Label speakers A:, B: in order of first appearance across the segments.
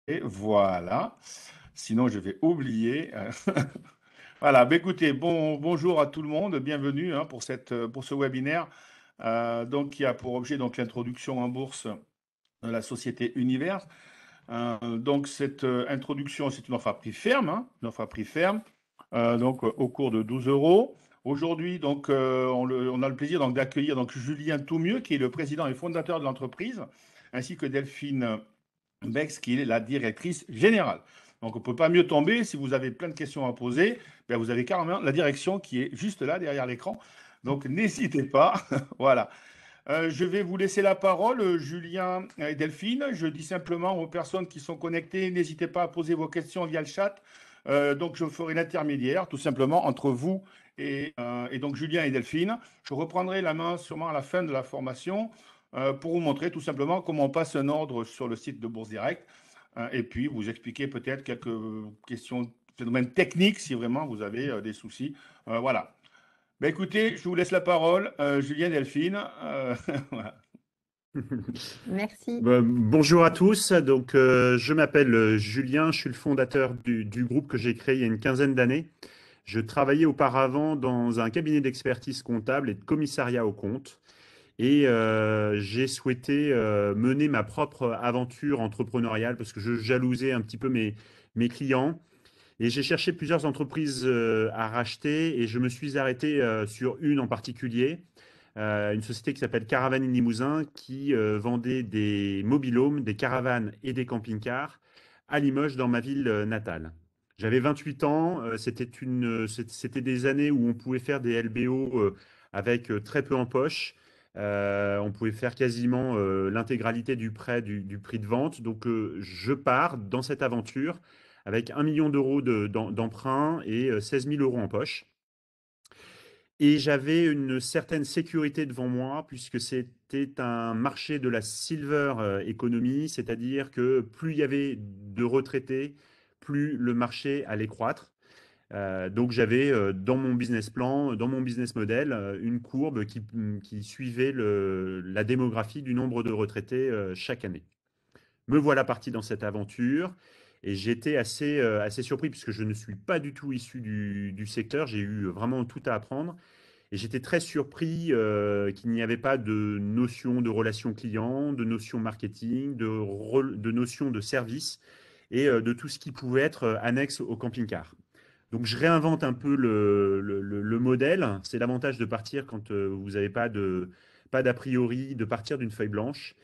A: Et voilà. Sinon, je vais oublier. Voilà. Ben, écoutez, bonjour à tout le monde. Bienvenue pour pour ce webinaire donc, qui a pour objet donc, l'introduction en bourse de la société Univers. Donc, cette introduction, c'est une offre à prix ferme, une offre à prix ferme, donc au cours de 12 euros. Aujourd'hui, donc, on a le plaisir donc, d'accueillir donc, Julien Toumieux, qui est le président et fondateur de l'entreprise, ainsi que Delphine Bex, qui est la directrice générale. Donc, on ne peut pas mieux tomber. Si vous avez plein de questions à poser, ben, vous avez carrément la direction qui est juste là, derrière l'écran. Donc, n'hésitez pas. Voilà. Je vais vous laisser la parole, Julien et Delphine. Je dis simplement aux personnes qui sont connectées, n'hésitez pas à poser vos questions via le chat. Donc, je ferai l'intermédiaire, tout simplement, entre vous et donc Julien et Delphine. Je reprendrai la main sûrement à la fin de la formation pour vous montrer tout simplement comment on passe un ordre sur le site de Bourse Direct et puis vous expliquer peut-être quelques questions, phénomènes techniques si vraiment vous avez des soucis. Voilà. Ben écoutez, je vous laisse la parole, Julien, Delphine. Voilà.
B: Merci.
C: Bonjour à tous. Donc, je m'appelle Julien. Je suis le fondateur du groupe que j'ai créé il y a une quinzaine d'années. Je travaillais auparavant dans un cabinet d'expertise comptable et de commissariat aux comptes. Et j'ai souhaité mener ma propre aventure entrepreneuriale parce que je jalousais un petit peu mes clients. Et j'ai cherché plusieurs entreprises à racheter et je me suis arrêté sur une en particulier, une société qui s'appelle Caravane Limousin qui vendait des mobil-homes, des caravanes et des camping-cars à Limoges dans ma ville natale. J'avais 28 ans, c'était des années où on pouvait faire des LBO avec très peu en poche. On pouvait faire quasiment l'intégralité du prêt du prix de vente. Donc je pars dans cette aventure avec 1 million d'euros d'emprunt et 16 000 euros en poche. Et j'avais une certaine sécurité devant moi puisque c'était un marché de la silver economy, c'est-à-dire que plus il y avait de retraités, plus le marché allait croître. Donc j'avais dans mon business plan, dans mon business model, une courbe qui suivait la démographie du nombre de retraités chaque année. Me voilà parti dans cette aventure et j'étais assez surpris puisque je ne suis pas du tout issu du secteur. J'ai eu vraiment tout à apprendre et j'étais très surpris qu'il n'y avait pas de notion de relation client, de notion marketing, de notion de service et de tout ce qui pouvait être annexe au camping-car. Donc je réinvente un peu le modèle. C'est l'avantage de partir quand vous n'avez pas d'a priori, de partir d'une feuille blanche.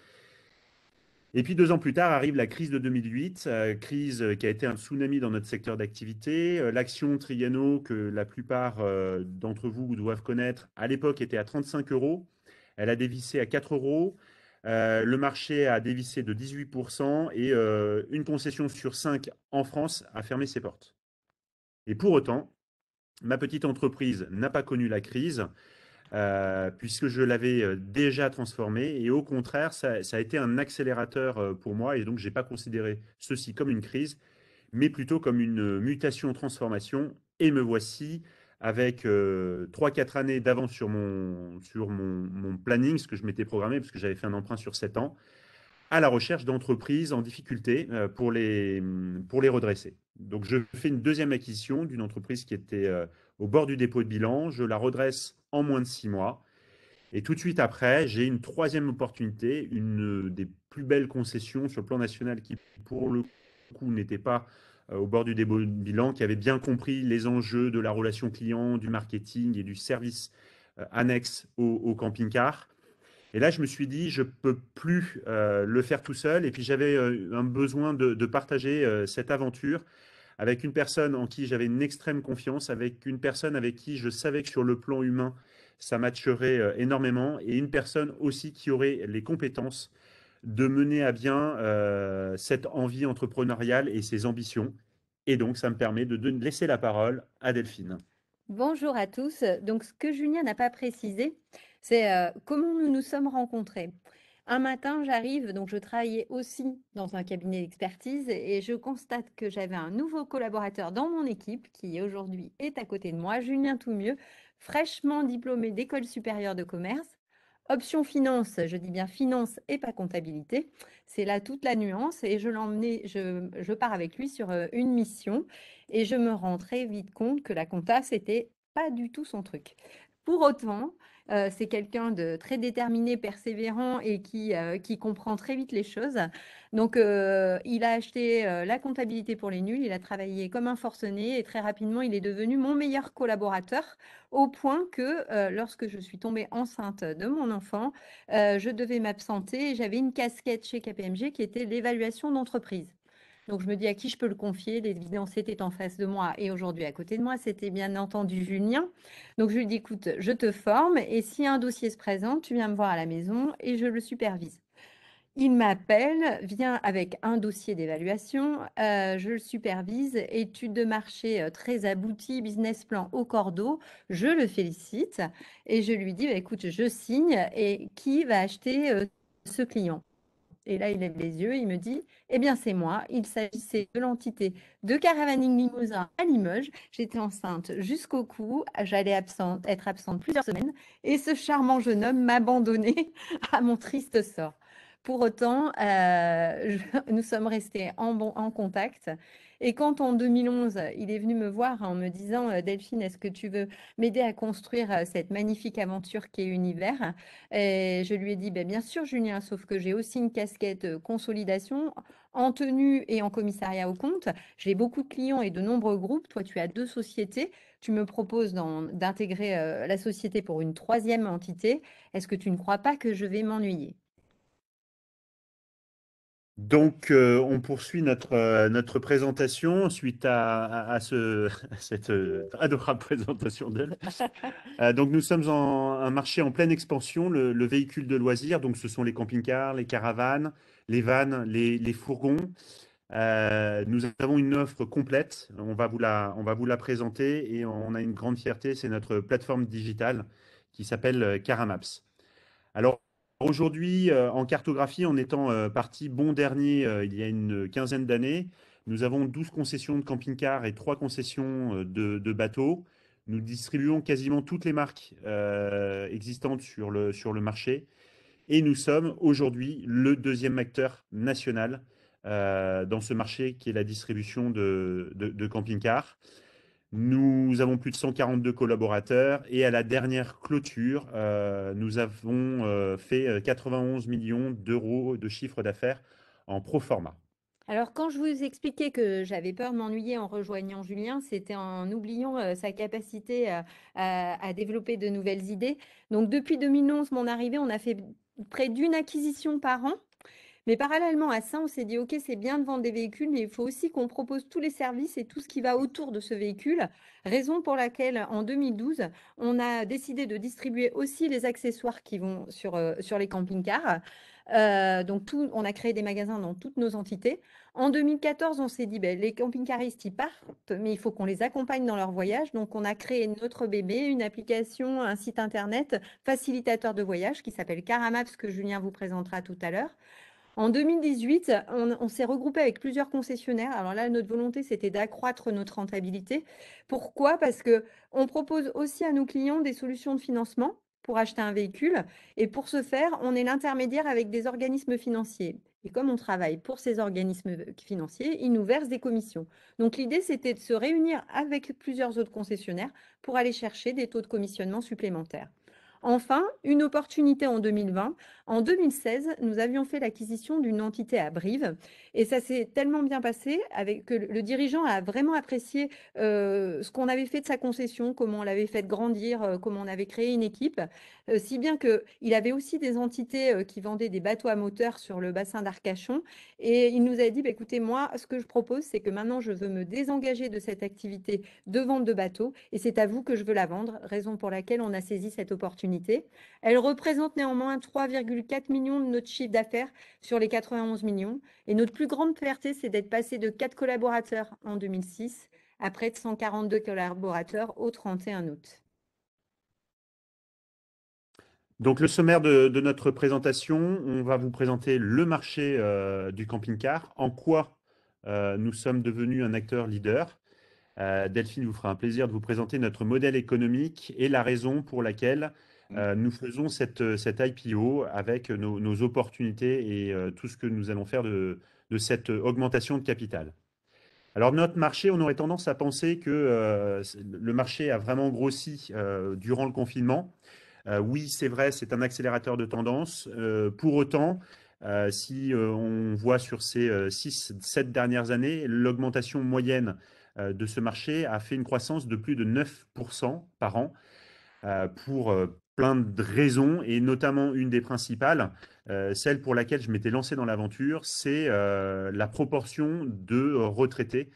C: Et puis 2 ans plus tard arrive la crise de 2008, crise qui a été un tsunami dans notre secteur d'activité. L'action Trigano, que la plupart d'entre vous doivent connaître, à l'époque était à 35 euros. Elle a dévissé à 4 euros. Le marché a dévissé de 18% et une concession sur 5 en France a fermé ses portes. Et pour autant, ma petite entreprise n'a pas connu la crise puisque je l'avais déjà transformé. Et au contraire, ça a été un accélérateur pour moi. Et donc, je n'ai pas considéré ceci comme une crise, mais plutôt comme une mutation-transformation. Et me voici avec 3-4 années d'avance sur mon planning, ce que je m'étais programmé, parce que j'avais fait un emprunt sur 7 ans, à la recherche d'entreprises en difficulté pour les redresser. Donc, je fais une deuxième acquisition d'une entreprise qui était au bord du dépôt de bilan. Je la redresse en moins de 6 mois. Et tout de suite après, j'ai une troisième opportunité, une des plus belles concessions sur le plan national qui, pour le coup, n'était pas au bord du dépôt de bilan, qui avait bien compris les enjeux de la relation client, du marketing et du service annexe au camping-car. Et là, je me suis dit, je ne peux plus le faire tout seul. Et puis, j'avais un besoin de partager cette aventure avec une personne en qui j'avais une extrême confiance, avec une personne avec qui je savais que sur le plan humain, ça matcherait énormément, et une personne aussi qui aurait les compétences de mener à bien cette envie entrepreneuriale et ses ambitions. Et donc, ça me permet de laisser la parole à Delphine.
B: Bonjour à tous. Donc, ce que Julien n'a pas précisé, c'est comment nous nous sommes rencontrés. Un matin, j'arrive, donc je travaillais aussi dans un cabinet d'expertise et je constate que j'avais un nouveau collaborateur dans mon équipe qui aujourd'hui est à côté de moi, Julien Toumieux, fraîchement diplômé d'école supérieure de commerce, Option finance, je dis bien finance et pas comptabilité. C'est là toute la nuance et je pars avec lui sur une mission et je me rends très vite compte que la compta, c'était pas du tout son truc. Pour autant, c'est quelqu'un de très déterminé, persévérant et qui comprend très vite les choses. Donc, il a acheté la comptabilité pour les nuls, il a travaillé comme un forcené et très rapidement, il est devenu mon meilleur collaborateur au point que lorsque je suis tombée enceinte de mon enfant, je devais m'absenter et j'avais une casquette chez KPMG qui était l'évaluation d'entreprise. Donc, je me dis à qui je peux le confier. L'évidence était en face de moi et aujourd'hui à côté de moi, c'était bien entendu Julien. Donc, je lui dis, écoute, je te forme et si un dossier se présente, tu viens me voir à la maison et je le supervise. Il m'appelle, vient avec un dossier d'évaluation, je le supervise, étude de marché très aboutie, business plan au cordeau, je le félicite et je lui dis, bah, écoute, je signe et qui va acheter ce client? Et là, il lève les yeux, il me dit, eh bien, c'est moi. Il s'agissait de l'entité de Caravaning Limousin à Limoges. J'étais enceinte jusqu'au cou, j'allais être absente plusieurs semaines et ce charmant jeune homme m'abandonnait à mon triste sort. Pour autant, nous sommes restés en contact. Et quand en 2011, il est venu me voir en me disant, Delphine, est-ce que tu veux m'aider à construire cette magnifique aventure qui est Univers? Et je lui ai dit, ben, bien sûr, Julien, sauf que j'ai aussi une casquette consolidation en tenue et en commissariat au compte. J'ai beaucoup de clients et de nombreux groupes. Toi, tu as 2 sociétés. Tu me proposes d'intégrer la société pour une troisième entité. Est-ce que tu ne crois pas que je vais m'ennuyer?
C: Donc, on poursuit notre présentation suite à cette adorable présentation d'elle. Donc, nous sommes un marché en pleine expansion, le véhicule de loisirs. Donc, ce sont les camping-cars, les caravanes, les vannes, les fourgons. Nous avons une offre complète. On va vous la présenter et on a une grande fierté. C'est notre plateforme digitale qui s'appelle Caramaps. Alors aujourd'hui, en cartographie, en étant parti bon dernier il y a une quinzaine d'années, nous avons 12 concessions de camping-cars et 3 concessions de bateaux. Nous distribuons quasiment toutes les marques existantes sur le marché et nous sommes aujourd'hui le deuxième acteur national dans ce marché qui est la distribution de camping-cars. Nous avons plus de 142 collaborateurs et à la dernière clôture, nous avons fait 91 millions d'euros de chiffre d'affaires en pro forma.
B: Alors, quand je vous expliquais que j'avais peur de m'ennuyer en rejoignant Julien, c'était en oubliant sa capacité à développer de nouvelles idées. Donc, depuis 2011, mon arrivée, on a fait près d'une acquisition par an. Mais parallèlement à ça, on s'est dit, OK, c'est bien de vendre des véhicules, mais il faut aussi qu'on propose tous les services et tout ce qui va autour de ce véhicule. Raison pour laquelle, en 2012, on a décidé de distribuer aussi les accessoires qui vont sur les camping-cars. Donc, on a créé des magasins dans toutes nos entités. En 2014, on s'est dit, ben, les camping-caristes, ils partent, mais il faut qu'on les accompagne dans leur voyage. Donc, on a créé notre bébé, une application, un site internet facilitateur de voyage qui s'appelle Caramaps, que Julien vous présentera tout à l'heure. En 2018, on s'est regroupé avec plusieurs concessionnaires. Alors là, notre volonté, c'était d'accroître notre rentabilité. Pourquoi? Parce que on propose aussi à nos clients des solutions de financement pour acheter un véhicule. Et pour ce faire, on est l'intermédiaire avec des organismes financiers. Et comme on travaille pour ces organismes financiers, ils nous versent des commissions. Donc l'idée, c'était de se réunir avec plusieurs autres concessionnaires pour aller chercher des taux de commissionnement supplémentaires. Enfin, une opportunité en 2020. En 2016, nous avions fait l'acquisition d'une entité à Brive et ça s'est tellement bien passé que le dirigeant a vraiment apprécié ce qu'on avait fait de sa concession, comment on l'avait fait grandir, comment on avait créé une équipe, si bien qu'il avait aussi des entités qui vendaient des bateaux à moteur sur le bassin d'Arcachon et il nous a dit, bah, écoutez, moi, ce que je propose, c'est que maintenant, je veux me désengager de cette activité de vente de bateaux et c'est à vous que je veux la vendre, raison pour laquelle on a saisi cette opportunité. Elle représente néanmoins 3,4 millions de notre chiffre d'affaires sur les 91 millions. Et notre plus grande fierté, c'est d'être passé de 4 collaborateurs en 2006 à près de 142 collaborateurs au 31 août.
C: Donc le sommaire de notre présentation, on va vous présenter le marché du camping-car, en quoi nous sommes devenus un acteur leader. Delphine vous fera un plaisir de vous présenter notre modèle économique et la raison pour laquelle nous faisons cette IPO avec nos opportunités et tout ce que nous allons faire de cette augmentation de capital. Alors notre marché, on aurait tendance à penser que le marché a vraiment grossi durant le confinement. Oui, c'est vrai, c'est un accélérateur de tendance. Pour autant, si on voit sur ces 6-7 dernières années, l'augmentation moyenne de ce marché a fait une croissance de plus de 9% par an pour plein de raisons, et notamment une des principales, celle pour laquelle je m'étais lancé dans l'aventure, c'est la proportion de retraités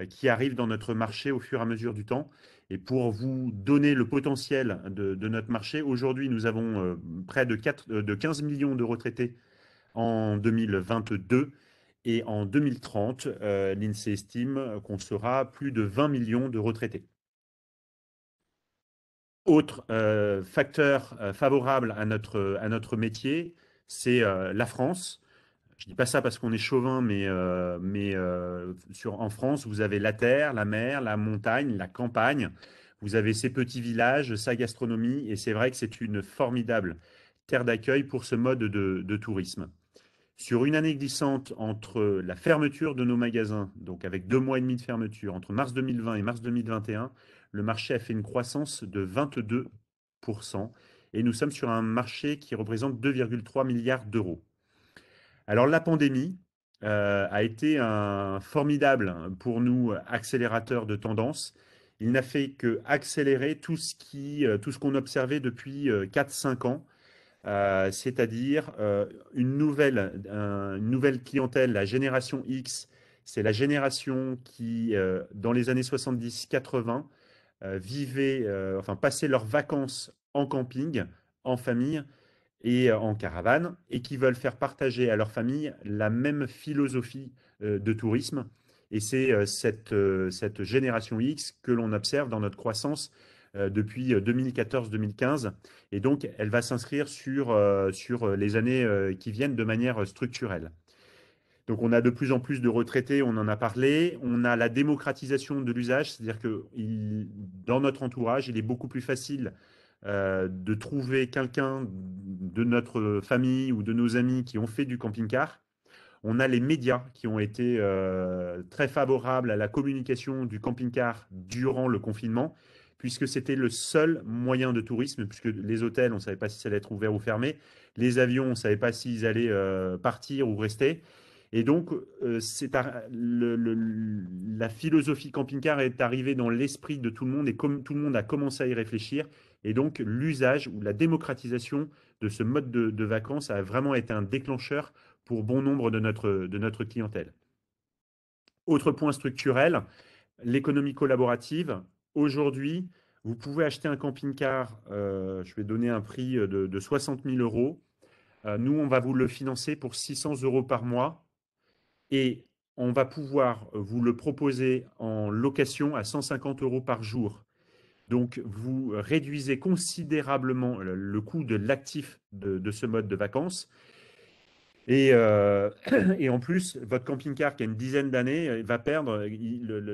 C: qui arrivent dans notre marché au fur et à mesure du temps. Et pour vous donner le potentiel de notre marché, aujourd'hui, nous avons près de 15 millions de retraités en 2022. Et en 2030, l'INSEE estime qu'on sera plus de 20 millions de retraités. Autre facteur favorable à notre métier, c'est la France. Je ne dis pas ça parce qu'on est chauvin, mais en France, vous avez la terre, la mer, la montagne, la campagne. Vous avez ces petits villages, sa gastronomie, et c'est vrai que c'est une formidable terre d'accueil pour ce mode de tourisme. Sur une année glissante entre la fermeture de nos magasins, donc avec 2 mois et demi de fermeture, entre mars 2020 et mars 2021, le marché a fait une croissance de 22%, et nous sommes sur un marché qui représente 2,3 milliards d'euros. Alors la pandémie a été un formidable pour nous accélérateur de tendance. Il n'a fait que accélérer tout ce qu'on observait depuis 4-5 ans, c'est-à-dire une nouvelle clientèle, la génération X. C'est la génération qui, dans les années 70-80, passaient leurs vacances en camping, en famille et en caravane, et qui veulent faire partager à leur famille la même philosophie de tourisme. Et c'est cette génération X que l'on observe dans notre croissance depuis 2014-2015. Et donc, elle va s'inscrire sur les années qui viennent de manière structurelle. Donc, on a de plus en plus de retraités, on en a parlé. On a la démocratisation de l'usage, c'est-à-dire que dans notre entourage, il est beaucoup plus facile de trouver quelqu'un de notre famille ou de nos amis qui ont fait du camping-car. On a les médias qui ont été très favorables à la communication du camping-car durant le confinement, puisque c'était le seul moyen de tourisme, puisque les hôtels, on ne savait pas si ça allait être ouvert ou fermé, les avions, on ne savait pas s'ils allaient partir ou rester. Et donc, la philosophie camping-car est arrivée dans l'esprit de tout le monde, et comme tout le monde a commencé à y réfléchir, et donc l'usage ou la démocratisation de ce mode de vacances a vraiment été un déclencheur pour bon nombre de notre clientèle. Autre point structurel, l'économie collaborative. Aujourd'hui, vous pouvez acheter un camping-car, je vais donner un prix de 60 000 euros. Nous, on va vous le financer pour 600 euros par mois, et on va pouvoir vous le proposer en location à 150 euros par jour. Donc, vous réduisez considérablement le coût de l'actif de ce mode de vacances. Et, et en plus, votre camping-car qui a une dizaine d'années va perdre,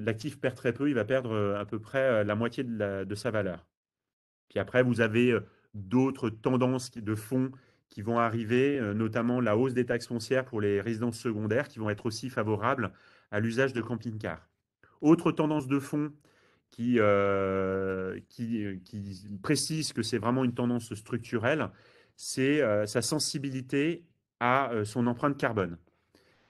C: l'actif perd très peu, il va perdre à peu près la moitié de sa valeur. Puis après, vous avez d'autres tendances de fonds qui vont arriver, notamment la hausse des taxes foncières pour les résidences secondaires qui vont être aussi favorables à l'usage de camping-car. Autre tendance de fonds qui précise que c'est vraiment une tendance structurelle, c'est sa sensibilité à son empreinte carbone.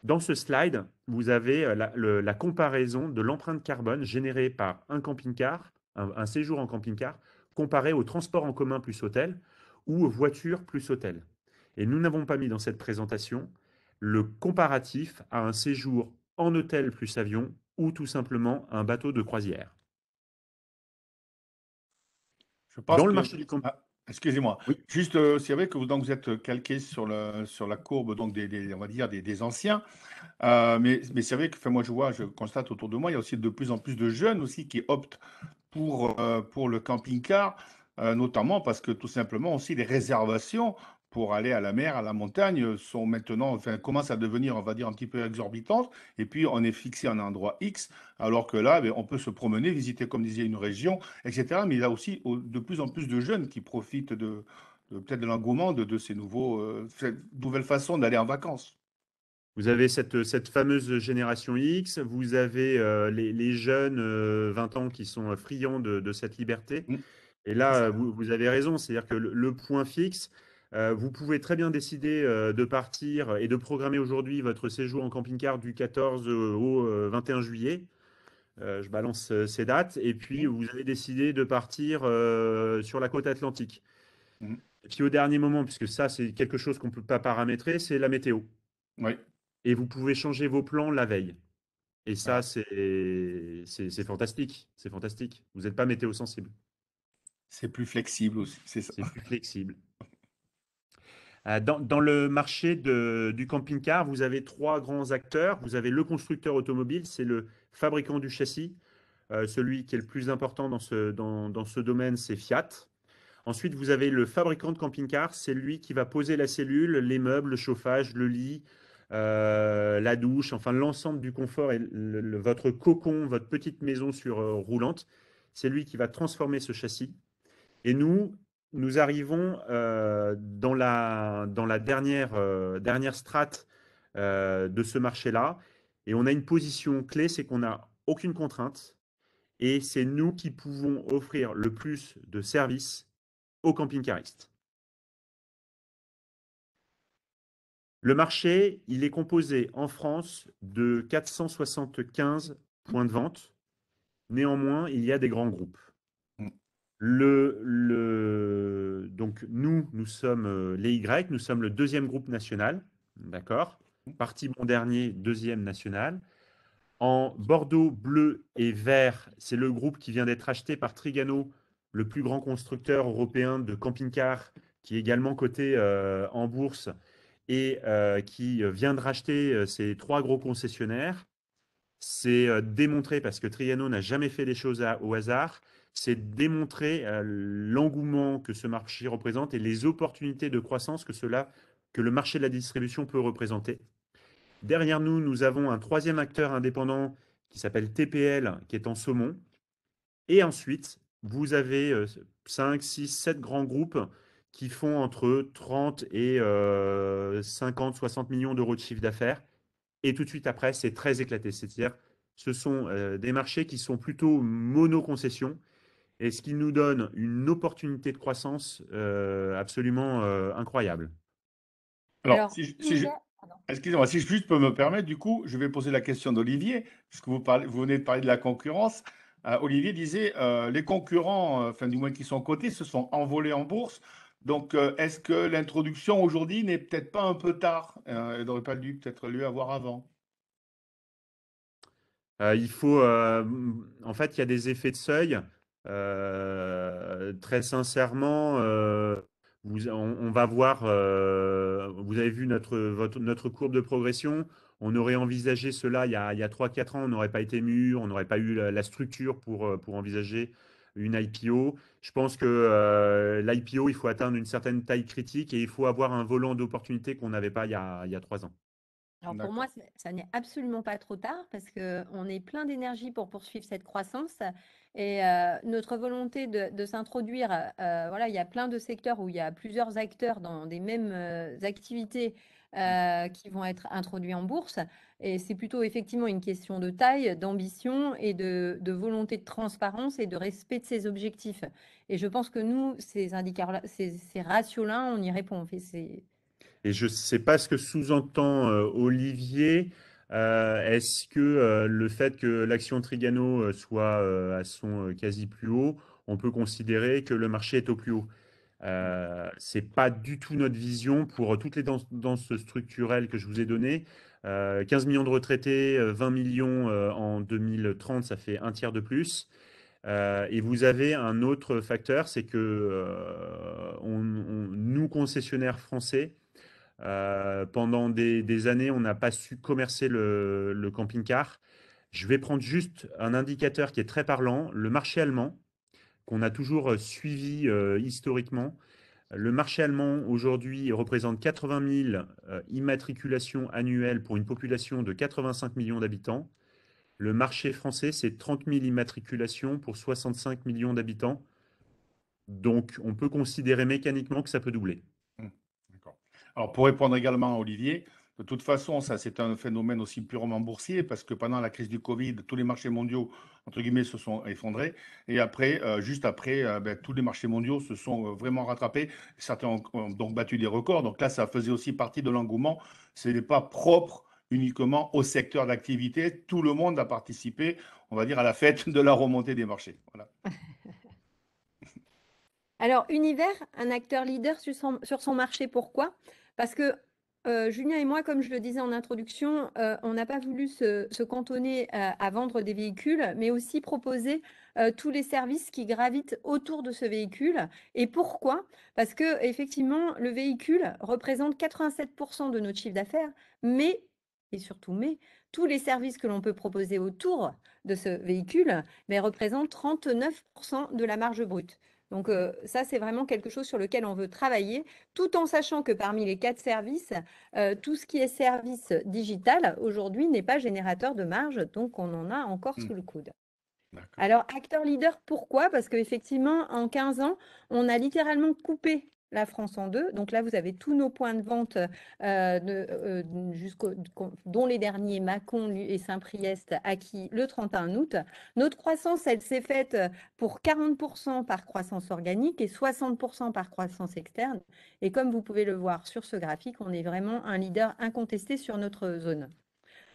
C: Dans ce slide, vous avez la comparaison de l'empreinte carbone générée par un camping-car, un séjour en camping-car, comparé au transport en commun plus hôtel ou voiture plus hôtel. Et nous n'avons pas mis dans cette présentation le comparatif à un séjour en hôtel plus avion ou tout simplement un bateau de croisière.
A: Je pense
C: Dans le
A: que.
C: marché du camping.
A: Ah, excusez-moi.
C: Oui.
A: Juste, c'est vrai que donc, vous êtes calqué sur la courbe donc on va dire des anciens. Mais c'est vrai que enfin, moi, je constate autour de moi, il y a aussi de plus en plus de jeunes aussi qui optent pour le camping-car, notamment parce que tout simplement aussi les réservations pour aller à la mer, à la montagne, sont maintenant, enfin, commencent à devenir, on va dire, un petit peu exorbitantes. Et puis, on est fixé à un endroit X, alors que là, ben, on peut se promener, visiter, comme disait, une région, etc. Mais il y a aussi de plus en plus de jeunes qui profitent peut-être de l'engouement de ces cette nouvelle façon d'aller en vacances.
C: Vous avez cette fameuse génération X, vous avez les jeunes 20 ans qui sont friands de cette liberté.
A: Mm,
C: Et
A: c'est
C: là,
A: ça.
C: vous avez raison, c'est-à-dire que le point fixe, vous pouvez très bien décider de partir et de programmer aujourd'hui votre séjour en camping-car du 14 au 21 juillet. Je balance ces dates. Et puis,
A: Mm,
C: vous avez décidé de partir sur la côte atlantique.
A: mm.
C: Et puis, au dernier moment, puisque ça, c'est quelque chose qu'on ne peut pas paramétrer, c'est la météo.
A: Oui,
C: Et vous pouvez changer vos plans la veille. Et ça,
A: voilà.
C: c'est fantastique. C'est fantastique. Vous n'êtes pas météo sensible.
A: C'est plus flexible aussi, c'est ça.
C: C'est plus flexible. Dans le marché du camping-car, vous avez trois grands acteurs. Vous avez le constructeur automobile, c'est le fabricant du châssis. Celui qui est le plus important dans ce domaine, c'est Fiat. Ensuite, vous avez le fabricant de camping-car, c'est lui qui va poser la cellule, les meubles, le chauffage, le lit, la douche, enfin l'ensemble du confort et votre cocon, votre petite maison sur roulante. C'est lui qui va transformer ce châssis. Et nous arrivons dans la dernière strate de ce marché-là. Et on a une position clé, c'est qu'on n'a aucune contrainte. Et c'est nous qui pouvons offrir le plus de services aux camping-caristes. Le marché, il est composé en France de 475 points de vente. Néanmoins, il y a des grands groupes.
A: Mm.
C: Donc nous sommes les Y, nous sommes le deuxième groupe national, d'accord? Parti bon dernier, deuxième national. En Bordeaux, bleu et vert, c'est le groupe qui vient d'être acheté par Trigano, le plus grand constructeur européen de camping-cars, qui est également coté en bourse et qui vient de racheter ces trois gros concessionnaires. C'est démontré, parce que Trigano n'a jamais fait les choses au hasard, c'est démontrer l'engouement que ce marché représente et les opportunités de croissance que le marché de la distribution peut représenter. Derrière nous, nous avons un troisième acteur indépendant qui s'appelle TPL, qui est en saumon. Et ensuite, vous avez 5, 6, 7 grands groupes qui font entre 30 et 50, 60 millions d'euros de chiffre d'affaires. Et tout de suite après, c'est très éclaté. C'est-à-dire, ce sont des marchés qui sont plutôt mono-concessions, et ce qui nous donne une opportunité de croissance absolument incroyable.
A: Alors,
B: Alors, il y a... pardon.
A: excusez-moi, si je juste peux me permettre, du coup, je vais poser la question d'Olivier, puisque vous venez de parler de la concurrence. Olivier disait, les concurrents, enfin du moins qui sont cotés, se sont envolés en bourse. Donc, est-ce que l'introduction aujourd'hui n'est peut-être pas un peu tard? Elle n'aurait pas dû peut-être lieu avoir avant.
C: Il faut, en fait, il y a des effets de seuil. Très sincèrement, on va voir. Vous avez vu notre courbe de progression. On aurait envisagé cela il y a 3-4 ans. On n'aurait pas été mûr, on n'aurait pas eu la structure pour envisager une IPO. Je pense que l'IPO, il faut atteindre une certaine taille critique et il faut avoir un volant d'opportunité qu'on n'avait pas il y a 3 ans.
B: Alors pour moi,
A: D'accord.
B: ça n'est absolument pas trop tard parce qu'on est plein d'énergie pour poursuivre cette croissance et notre volonté de s'introduire, voilà, il y a plein de secteurs où il y a plusieurs acteurs dans des mêmes activités qui vont être introduits en bourse et c'est plutôt effectivement une question de taille, d'ambition et de volonté de transparence et de respect de ses objectifs. Et je pense que nous, ces indicateurs-là, ces ratios-là, on y répond.
C: Et je ne sais pas ce que sous-entend Olivier. Est-ce que le fait que l'action Trigano soit à son quasi plus haut, on peut considérer que le marché est au plus haut? C'est pas du tout notre vision pour toutes les danses structurelles que je vous ai données. 15 millions de retraités, 20 millions en 2030, ça fait un tiers de plus. Et vous avez un autre facteur, c'est que nous, concessionnaires français, pendant des années, on n'a pas su commercer le camping-car. Je vais prendre juste un indicateur qui est très parlant, le marché allemand, qu'on a toujours suivi historiquement. Le marché allemand, aujourd'hui, représente 80 000 immatriculations annuelles pour une population de 85 millions d'habitants. Le marché français, c'est 30 000 immatriculations pour 65 millions d'habitants. Donc, on peut considérer mécaniquement que ça peut doubler.
A: D'accord. Alors, pour répondre également à Olivier, de toute façon, ça, c'est un phénomène aussi purement boursier parce que pendant la crise du Covid, tous les marchés mondiaux, entre guillemets, se sont effondrés. Et après, juste après, tous les marchés mondiaux se sont vraiment rattrapés. Certains ont donc battu des records. Donc là, ça faisait aussi partie de l'engouement. Ce n'est pas propre uniquement au secteur d'activité. Tout le monde a participé, on va dire, à la fête de la remontée des marchés. Voilà.
B: Alors, Univers, un acteur leader sur son marché, pourquoi? Parce que Julien et moi, comme je le disais en introduction, on n'a pas voulu se cantonner à vendre des véhicules, mais aussi proposer tous les services qui gravitent autour de ce véhicule. Et pourquoi? Parce que effectivement, le véhicule représente 87% de notre chiffre d'affaires, mais, et surtout mais, tous les services que l'on peut proposer autour de ce véhicule représentent 39% de la marge brute. Donc ça, c'est vraiment quelque chose sur lequel on veut travailler, tout en sachant que parmi les 4 services, tout ce qui est service digital, aujourd'hui, n'est pas générateur de marge, donc on en a encore sous le coude.
A: D'accord.
B: Alors, acteur leader, pourquoi? Parce qu'effectivement, en 15 ans, on a littéralement coupé la France en deux. Donc là, vous avez tous nos points de vente, dont les derniers Mâcon et Saint-Priest acquis le 31 août. Notre croissance, elle s'est faite pour 40% par croissance organique et 60% par croissance externe. Et comme vous pouvez le voir sur ce graphique, on est vraiment un leader incontesté sur notre zone.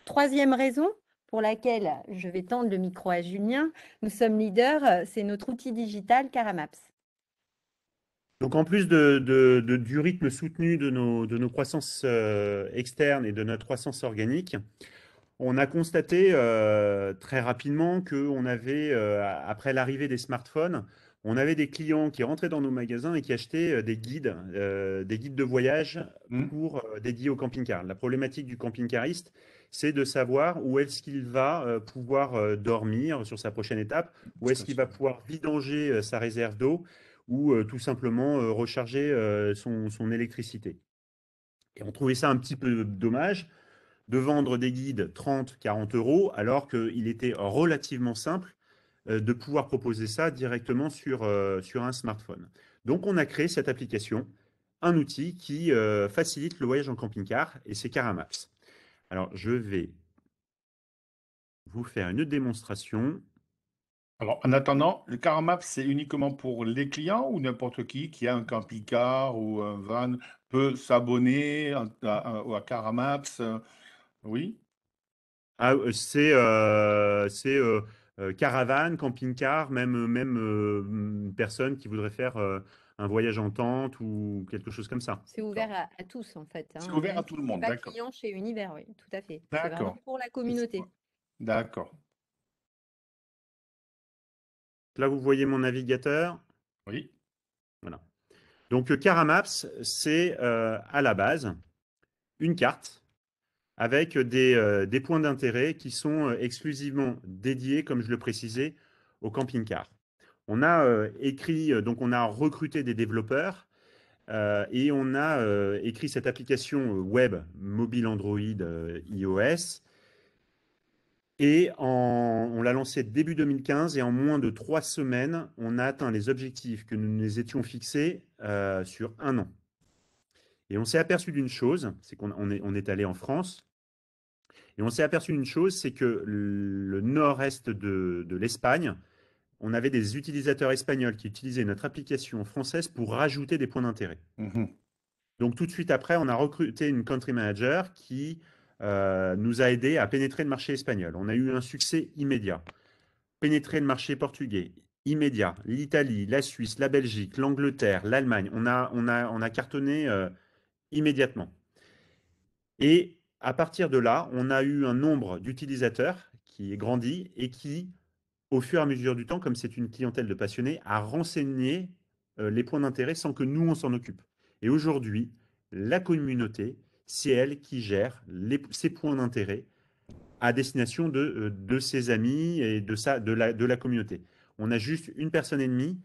B: Troisième raison pour laquelle je vais tendre le micro à Julien, nous sommes leaders, c'est notre outil digital Caramaps.
C: Donc, en plus du rythme soutenu de nos croissances externes et de notre croissance organique, on a constaté très rapidement qu'on avait, après l'arrivée des smartphones, on avait des clients qui rentraient dans nos magasins et qui achetaient des guides de voyage dédiés au camping-car. La problématique du camping-cariste, c'est de savoir où est-ce qu'il va pouvoir dormir sur sa prochaine étape, où est-ce qu'il va pouvoir vidanger sa réserve d'eau ou tout simplement recharger son électricité. Et on trouvait ça un petit peu dommage de vendre des guides 30, 40 euros, alors qu'il était relativement simple de pouvoir proposer ça directement sur un smartphone. Donc, on a créé cette application, un outil qui facilite le voyage en camping-car, et c'est Caramaps. Alors, je vais vous faire une démonstration.
A: Alors, en attendant, le Caramap, c'est uniquement pour les clients ou n'importe qui a un camping-car ou un van peut s'abonner à Caramaps? Oui,
C: Ah, c'est caravane, camping-car, même une personne qui voudrait faire un voyage en tente ou quelque chose comme ça.
B: C'est ouvert à tous en fait,
A: c'est
B: hein,
A: ouvert
B: même
A: à
B: si
A: tout le
B: tu n'es
A: monde,
B: pas
A: d'accord.
B: client chez Univers, oui, tout à fait. C'est vraiment
A: D'accord.
B: pour la communauté.
A: D'accord.
C: Là, vous voyez mon navigateur.
A: Oui.
C: Voilà. Donc, Caramaps, c'est à la base une carte avec des points d'intérêt qui sont exclusivement dédiés, comme je le précisais, au camping-car. On a donc on a recruté des développeurs et on a écrit cette application web mobile Android iOS. Et on l'a lancée début 2015 et en moins de 3 semaines, on a atteint les objectifs que nous nous étions fixés sur un an. Et on s'est aperçu d'une chose, c'est on est allé en France, et on s'est aperçu d'une chose, c'est que le nord-est de l'Espagne, on avait des utilisateurs espagnols qui utilisaient notre application française pour rajouter des points d'intérêt.
A: Mhm.
C: Donc tout de suite après, on a recruté une country manager qui nous a aidé à pénétrer le marché espagnol. On a eu un succès immédiat. Pénétrer le marché portugais, immédiat. L'Italie, la Suisse, la Belgique, l'Angleterre, l'Allemagne, on a cartonné immédiatement. Et à partir de là, on a eu un nombre d'utilisateurs qui est grandi et qui, au fur et à mesure du temps, comme c'est une clientèle de passionnés, a renseigné les points d'intérêt sans que nous, on s'en occupe. Et aujourd'hui, la communauté, c'est elle qui gère ces points d'intérêt à destination de ses amis et de la communauté. On a juste une personne et demie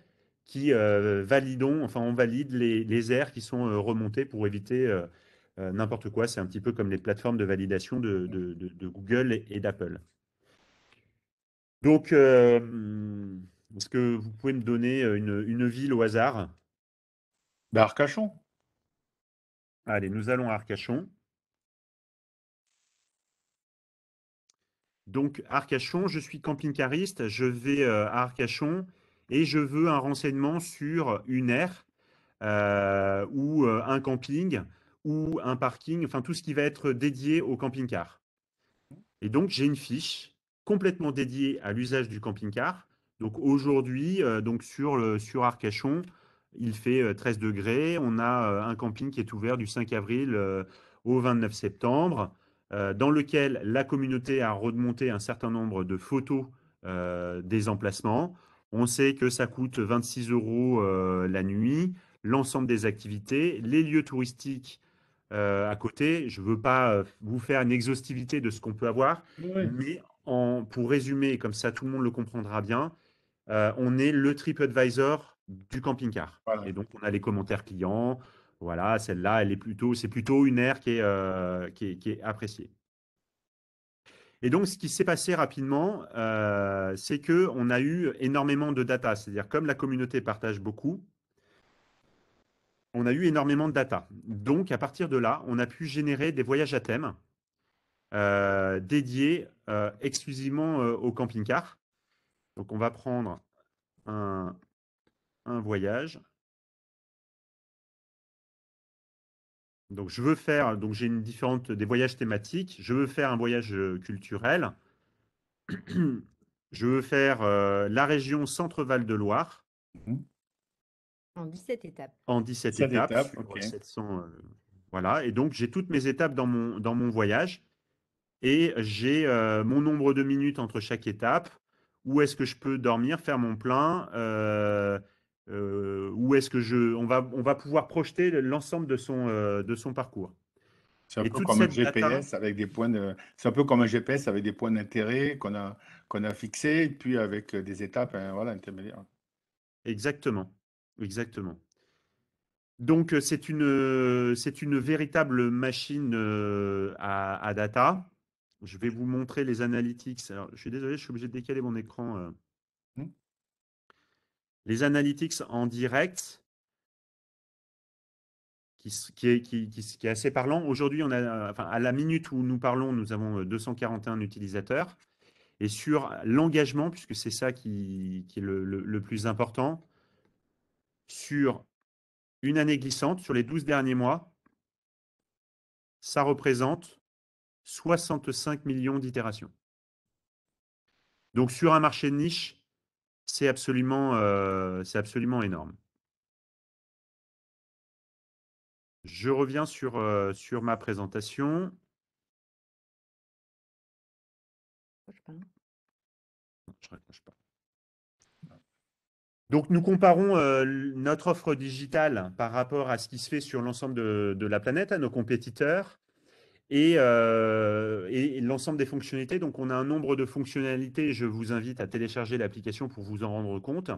C: qui on valide les aires qui sont remontées pour éviter n'importe quoi. C'est un petit peu comme les plateformes de validation de Google et d'Apple. Donc, est-ce que vous pouvez me donner une ville au hasard?
A: Ben, Arcachon.
C: Allez, nous allons à Arcachon. Donc, Arcachon, je suis camping-cariste, je vais à Arcachon et je veux un renseignement sur une aire ou un camping ou un parking, enfin tout ce qui va être dédié au camping-car. Et donc, j'ai une fiche complètement dédiée à l'usage du camping-car. Donc, aujourd'hui, sur Arcachon, il fait 13 degrés. On a un camping qui est ouvert du 5 avril au 29 septembre, dans lequel la communauté a remonté un certain nombre de photos des emplacements. On sait que ça coûte 26 euros la nuit, l'ensemble des activités, les lieux touristiques à côté. Je ne veux pas vous faire une exhaustivité de ce qu'on peut avoir,
A: Oui.
C: mais pour résumer, comme ça tout le monde le comprendra bien, on est le TripAdvisor du camping-car.
A: Voilà.
C: Et donc on a les commentaires clients. Voilà, celle-là, c'est plutôt une aire qui est appréciée. Et donc, ce qui s'est passé rapidement, c'est que on a eu énormément de data. C'est-à-dire, comme la communauté partage beaucoup, on a eu énormément de data. Donc, à partir de là, on a pu générer des voyages à thème dédiés exclusivement au camping-car. Donc, on va prendre un, un voyage. Donc, j'ai une différente des voyages thématiques. Je veux faire un voyage culturel. Je veux faire la région Centre-Val de Loire
A: Mhm.
B: En 17 étapes.
C: en 17
A: Cette
C: étapes
A: étape,
C: sur
A: ok.
C: 700. Voilà. Et donc, j'ai toutes mes étapes dans mon voyage. Et j'ai mon nombre de minutes entre chaque étape. Où est-ce que je peux dormir, faire mon plein où est-ce que on va pouvoir projeter l'ensemble de son parcours.
A: C'est un
C: Et
A: peu
C: toute
A: comme un
C: cette data,
A: GPS avec des points de... C'est un peu comme un GPS avec des points d'intérêt qu'on a fixés, et puis avec des étapes, voilà, intermédiaires.
C: exactement, exactement. Donc c'est une véritable machine à data. Je vais vous montrer les analytics. Alors, je suis désolé, je suis obligé de décaler mon écran.
A: Hmm.
C: Les analytics en direct, qui est assez parlant. Aujourd'hui, enfin, à la minute où nous parlons, nous avons 241 utilisateurs. Et sur l'engagement, puisque c'est ça qui est le plus important, sur une année glissante, sur les 12 derniers mois, ça représente 65 millions d'itérations. Donc sur un marché de niche, c'est absolument énorme. Je reviens sur ma présentation. Non, je raccroche pas. Donc nous comparons notre offre digitale par rapport à ce qui se fait sur l'ensemble de la planète, à nos compétiteurs. Et l'ensemble des fonctionnalités. Donc, on a un nombre de fonctionnalités. Je vous invite à télécharger l'application pour vous en rendre compte.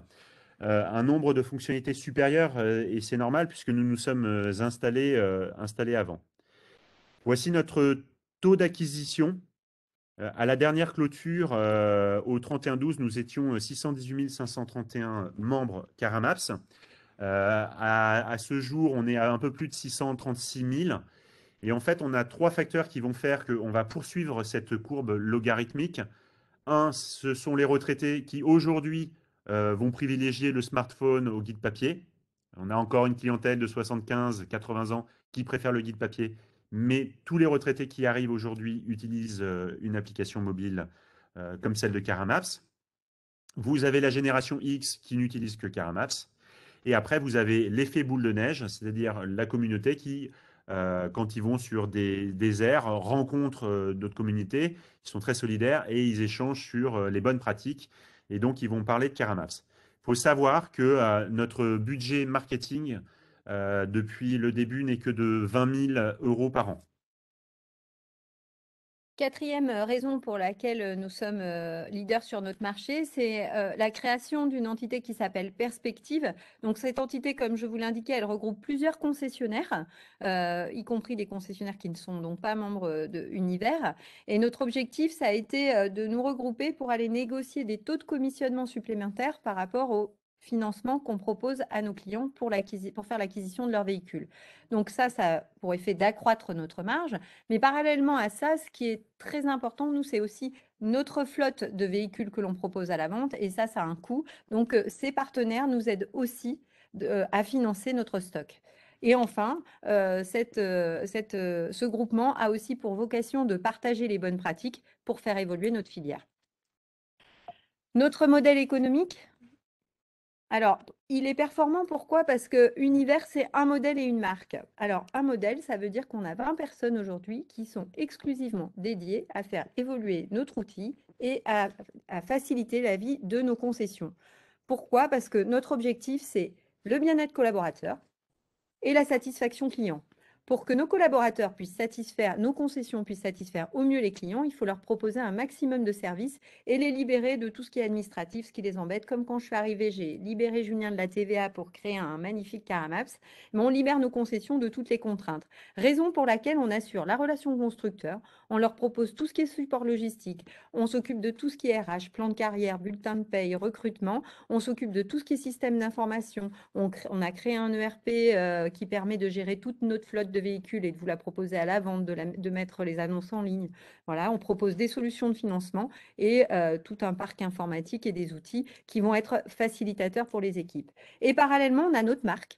C: Un nombre de fonctionnalités supérieur, et c'est normal puisque nous nous sommes installés avant. Voici notre taux d'acquisition. À la dernière clôture, au 31/12, nous étions 618 531 membres Caramaps. À ce jour, on est à un peu plus de 636 000. Et en fait, on a trois facteurs qui vont faire qu'on va poursuivre cette courbe logarithmique. Un, ce sont les retraités qui aujourd'hui vont privilégier le smartphone au guide papier. On a encore une clientèle de 75-80 ans qui préfère le guide papier, mais tous les retraités qui arrivent aujourd'hui utilisent une application mobile comme celle de Caramaps. Vous avez la génération X qui n'utilise que Caramaps. Et après, vous avez l'effet boule de neige, c'est-à-dire la communauté qui, quand ils vont sur des aires, rencontrent d'autres communautés, ils sont très solidaires et ils échangent sur les bonnes pratiques. Et donc, ils vont parler de Caramaps. Il faut savoir que notre budget marketing, depuis le début, n'est que de 20 000 euros par an.
B: Quatrième raison pour laquelle nous sommes leaders sur notre marché, c'est la création d'une entité qui s'appelle Perspective. Donc cette entité, comme je vous l'indiquais, elle regroupe plusieurs concessionnaires, y compris des concessionnaires qui ne sont donc pas membres de Univers. Et notre objectif, ça a été de nous regrouper pour aller négocier des taux de commissionnement supplémentaires par rapport au financement qu'on propose à nos clients pour faire l'acquisition de leurs véhicules. Donc ça a pour effet d'accroître notre marge. Mais parallèlement à ça, ce qui est très important, nous, c'est aussi notre flotte de véhicules que l'on propose à la vente. Et ça a un coût. Donc, ces partenaires nous aident aussi à financer notre stock. Et enfin, ce groupement a aussi pour vocation de partager les bonnes pratiques pour faire évoluer notre filière. Notre modèle économique, alors, il est performant, pourquoi? Parce que Univers, c'est un modèle et une marque. Alors, un modèle, ça veut dire qu'on a 20 personnes aujourd'hui qui sont exclusivement dédiées à faire évoluer notre outil et à faciliter la vie de nos concessions. Pourquoi? Parce que notre objectif, c'est le bien-être collaborateur et la satisfaction client. Pour que nos collaborateurs puissent satisfaire, nos concessions puissent satisfaire au mieux les clients, il faut leur proposer un maximum de services et les libérer de tout ce qui est administratif, ce qui les embête. Comme quand je suis arrivée, j'ai libéré Julien de la TVA pour créer un magnifique Caramaps, mais on libère nos concessions de toutes les contraintes. Raison pour laquelle on assure la relation constructeur, on leur propose tout ce qui est support logistique, on s'occupe de tout ce qui est RH, plan de carrière, bulletin de paye, recrutement, on s'occupe de tout ce qui est système d'information, on a créé un ERP qui permet de gérer toute notre flotte de véhicules et de vous la proposer à la vente, de mettre les annonces en ligne. Voilà, on propose des solutions de financement et tout un parc informatique et des outils qui vont être facilitateurs pour les équipes. Et parallèlement, on a notre marque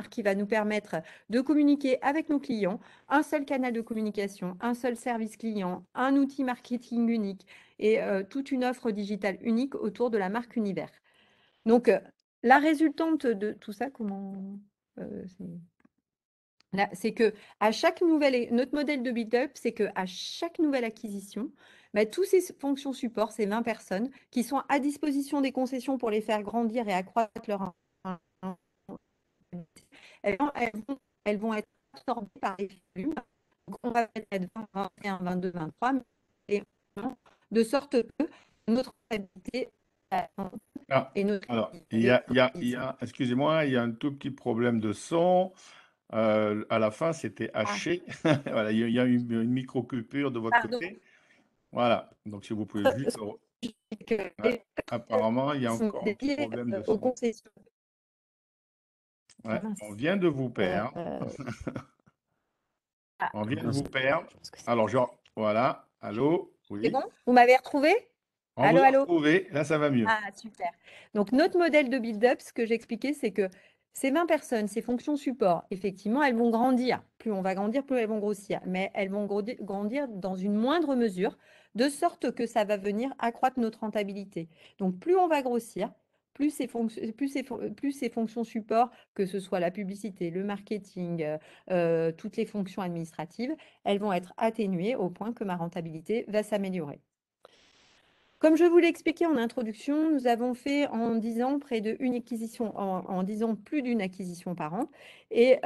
B: qui va nous permettre de communiquer avec nos clients, un seul canal de communication, un seul service client, un outil marketing unique et toute une offre digitale unique autour de la marque Univers. Donc, la résultante de tout ça, c'est que à chaque notre modèle de build-up, c'est qu'à chaque nouvelle acquisition, tous ces fonctions support, ces 20 personnes qui sont à disposition des concessions pour les faire grandir et accroître leur elles vont être absorbées par les volumes. Donc, on va être 20, 21, 22, 23, de sorte que notre rentabilité
A: Ah,
B: et notre
A: alors, excusez-moi, il y a un tout petit problème de son. À la fin, c'était haché. Voilà, il y a une micro-coupure de votre
B: pardon,
A: côté. Voilà, donc si vous pouvez juste... Ouais, apparemment, il y a
B: sont
A: encore un petit
B: dédiés
A: problème de
B: aux
A: son.
B: concessions.
A: Ouais, on vient de vous perdre. On vient de vous perdre. Alors, voilà. Allô?
B: C'est
A: Oui.
B: bon? Vous m'avez retrouvé?
A: On vous
B: Allô,
A: a
B: allô?
A: retrouvé. Là, ça va mieux.
B: Ah, super. Donc, notre modèle de build-up, ce que j'expliquais, c'est que ces 20 personnes, ces fonctions support, effectivement, elles vont grandir. Plus on va grandir, plus elles vont grossir. Mais elles vont grandir dans une moindre mesure, de sorte que ça va venir accroître notre rentabilité. Donc, plus on va grossir, plus ces fonctions support, que ce soit la publicité, le marketing, toutes les fonctions administratives, elles vont être atténuées au point que ma rentabilité va s'améliorer. Comme je vous l'ai expliqué en introduction, nous avons fait en 10 ans près d'une acquisition, en 10 ans plus d'une acquisition par an. Et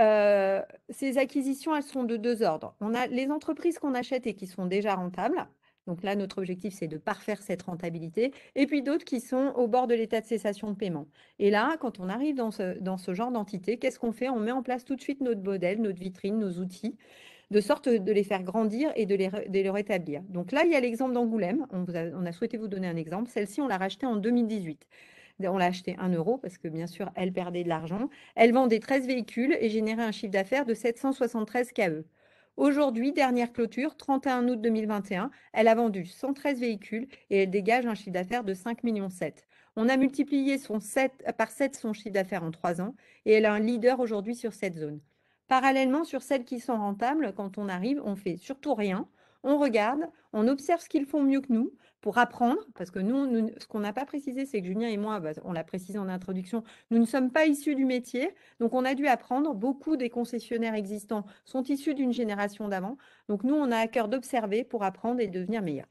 B: ces acquisitions, elles sont de deux ordres. On a les entreprises qu'on achète et qui sont déjà rentables. Donc là, notre objectif, c'est de parfaire cette rentabilité. Et puis d'autres qui sont au bord de l'état de cessation de paiement. Et là, quand on arrive dans ce genre d'entité, qu'est-ce qu'on fait? On met en place tout de suite notre modèle, notre vitrine, nos outils, de sorte de les faire grandir et de les rétablir. Donc là, il y a l'exemple d'Angoulême. On a souhaité vous donner un exemple. Celle-ci, on l'a rachetée en 2018. On l'a acheté 1 euro parce que bien sûr, elle perdait de l'argent. Elle vendait 13 véhicules et générait un chiffre d'affaires de 773 KE. Aujourd'hui, dernière clôture, 31 août 2021, elle a vendu 113 véhicules et elle dégage un chiffre d'affaires de 5,7 millions. On a multiplié par 7 son chiffre d'affaires en 3 ans et elle est un leader aujourd'hui sur cette zone. Parallèlement, sur celles qui sont rentables, quand on arrive, on fait surtout rien. On regarde, on observe ce qu'ils font mieux que nous pour apprendre, parce que nous ce qu'on n'a pas précisé, c'est que Julien et moi, on l'a précisé en introduction, nous ne sommes pas issus du métier, donc on a dû apprendre. Beaucoup des concessionnaires existants sont issus d'une génération d'avant, donc nous, on a à cœur d'observer pour apprendre et devenir meilleurs.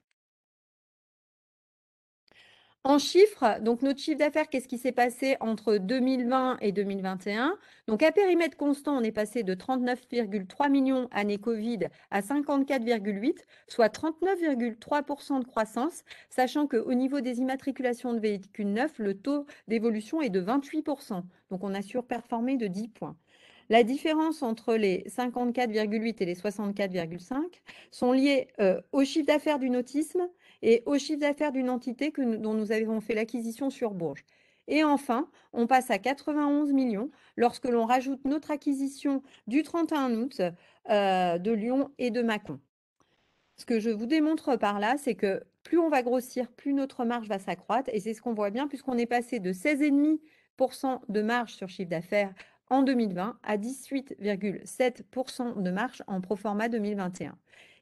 B: En chiffres, donc notre chiffre d'affaires, qu'est-ce qui s'est passé entre 2020 et 2021? Donc à périmètre constant, on est passé de 39,3 millions année Covid à 54,8, soit 39,3% de croissance, sachant qu'au niveau des immatriculations de véhicules neufs, le taux d'évolution est de 28%. Donc on a surperformé de 10 points. La différence entre les 54,8 et les 64,5 sont liées au chiffre d'affaires du nautisme et au chiffre d'affaires d'une entité dont nous avons fait l'acquisition sur Bourges. Et enfin, on passe à 91 millions lorsque l'on rajoute notre acquisition du 31 août de Lyon et de Mâcon. Ce que je vous démontre par là, c'est que plus on va grossir, plus notre marge va s'accroître. Et c'est ce qu'on voit bien, puisqu'on est passé de 16,5% de marge sur chiffre d'affaires en 2020 à 18,7% de marge en pro forma 2021.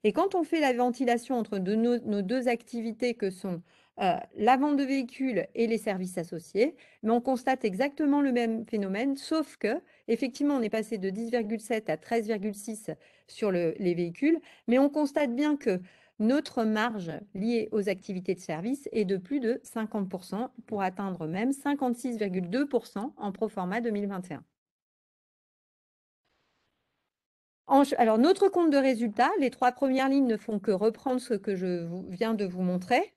B: Et quand on fait la ventilation entre nos deux activités que sont la vente de véhicules et les services associés, mais on constate exactement le même phénomène, sauf que, effectivement, on est passé de 10,7 à 13,6 sur les véhicules, mais on constate bien que notre marge liée aux activités de service est de plus de 50% pour atteindre même 56,2% en pro forma 2021. Alors, notre compte de résultat, les 3 premières lignes ne font que reprendre ce que je viens de vous montrer.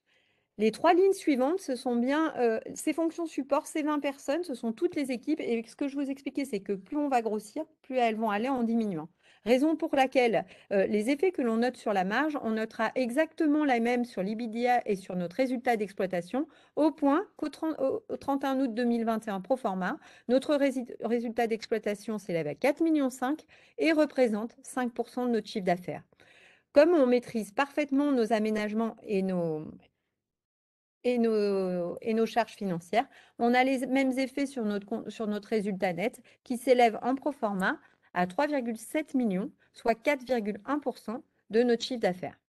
B: Les 3 lignes suivantes, ce sont bien ces fonctions support, ces 20 personnes, ce sont toutes les équipes. Et ce que je vous expliquais, c'est que plus on va grossir, plus elles vont aller en diminuant. Raison pour laquelle les effets que l'on note sur la marge, on notera exactement la même sur l'EBITDA et sur notre résultat d'exploitation, au point qu'au 31 août 2021 pro forma, notre résultat d'exploitation s'élève à 4,5 millions et représente 5% de notre chiffre d'affaires. Comme on maîtrise parfaitement nos aménagements et nos charges financières, on a les mêmes effets sur notre résultat net qui s'élève en pro forma à 3,7 millions, soit 4,1% de notre chiffre d'affaires.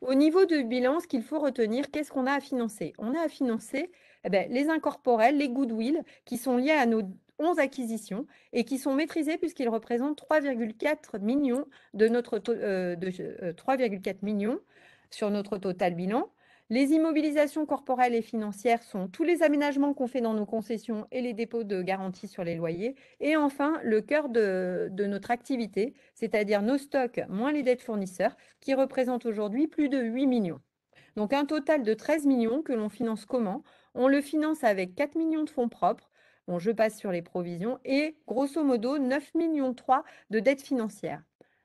B: Au niveau du bilan, ce qu'il faut retenir, qu'est-ce qu'on a à financer? On a à financer les incorporels, les goodwill, qui sont liés à nos 11 acquisitions et qui sont maîtrisés puisqu'ils représentent 3,4 millions, 3,4 millions sur notre total bilan. Les immobilisations corporelles et financières sont tous les aménagements qu'on fait dans nos concessions et les dépôts de garantie sur les loyers. Et enfin, le cœur de notre activité, c'est-à-dire nos stocks moins les dettes fournisseurs, qui représentent aujourd'hui plus de 8 millions. Donc un total de 13 millions que l'on finance comment? On le finance avec 4 millions de fonds propres. Bon, je passe sur les provisions et grosso modo 9 millions 3 de dettes financières.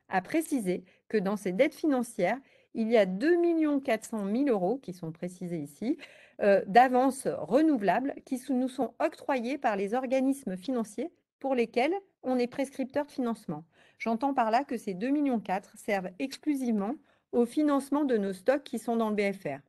B: À préciser que dans ces dettes financières, il y a 2 400 000 euros qui sont précisés ici d'avances renouvelables qui nous sont octroyées par les organismes financiers pour lesquels on est prescripteur de financement. J'entends par là que ces 2,4 millions servent exclusivement au financement de nos stocks qui sont dans le BFR.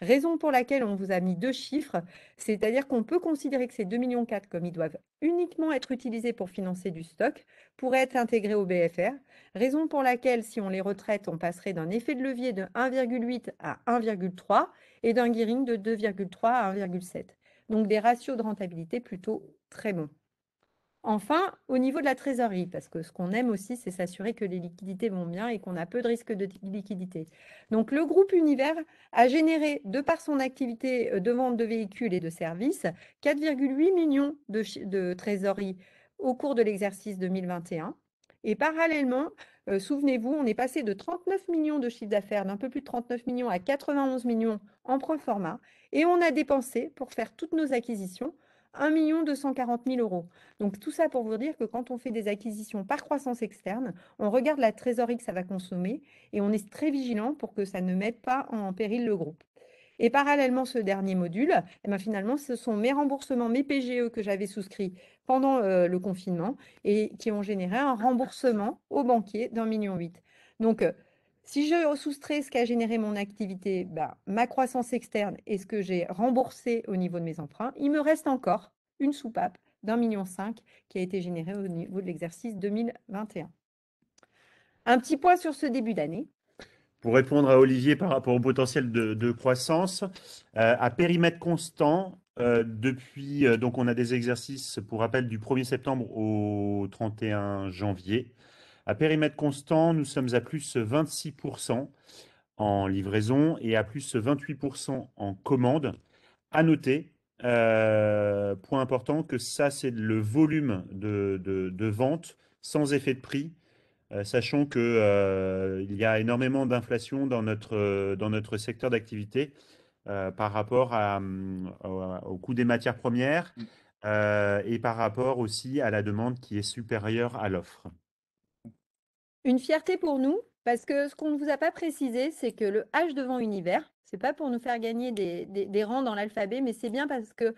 B: Raison pour laquelle on vous a mis 2 chiffres, c'est-à-dire qu'on peut considérer que ces 2,4 millions, comme ils doivent uniquement être utilisés pour financer du stock, pourraient être intégrés au BFR. Raison pour laquelle, si on les retraite, on passerait d'un effet de levier de 1,8 à 1,3 et d'un gearing de 2,3 à 1,7. Donc des ratios de rentabilité plutôt très bons. Enfin, au niveau de la trésorerie, parce que ce qu'on aime aussi, c'est s'assurer que les liquidités vont bien et qu'on a peu de risque de liquidité. Donc, le groupe Univers a généré, de par son activité de vente de véhicules et de services, 4,8 millions de trésorerie au cours de l'exercice 2021. Et parallèlement, souvenez-vous, on est passé de 39 millions de chiffre d'affaires, d'un peu plus de 39 millions à 91 millions en pro forma. Et on a dépensé, pour faire toutes nos acquisitions, 1 240 000 euros. Donc tout ça pour vous dire que quand on fait des acquisitions par croissance externe, on regarde la trésorerie que ça va consommer et on est très vigilant pour que ça ne mette pas en péril le groupe. Et parallèlement, ce dernier module, finalement, ce sont mes remboursements, mes PGE que j'avais souscrits pendant le confinement et qui ont généré un remboursement au banquier d'1,8 million. Donc, si je soustrais ce qu'a généré mon activité, ma croissance externe et ce que j'ai remboursé au niveau de mes emprunts, il me reste encore une soupape d'1,5 million qui a été générée au niveau de l'exercice 2021. Un petit point sur ce début d'année.
C: Pour répondre à Olivier par rapport au potentiel de croissance, à périmètre constant, donc on a des exercices, pour rappel, du 1er septembre au 31 janvier. À périmètre constant, nous sommes à plus 26% en livraison et à plus 28% en commande, À noter, point important, que ça, c'est le volume de vente sans effet de prix, sachant que, il y a énormément d'inflation dans notre secteur d'activité par rapport au coût des matières premières et par rapport aussi à la demande qui est supérieure à l'offre.
B: Une fierté pour nous, parce que ce qu'on ne vous a pas précisé, c'est que le H devant univers, c'est pas pour nous faire gagner des rangs dans l'alphabet, mais c'est bien parce que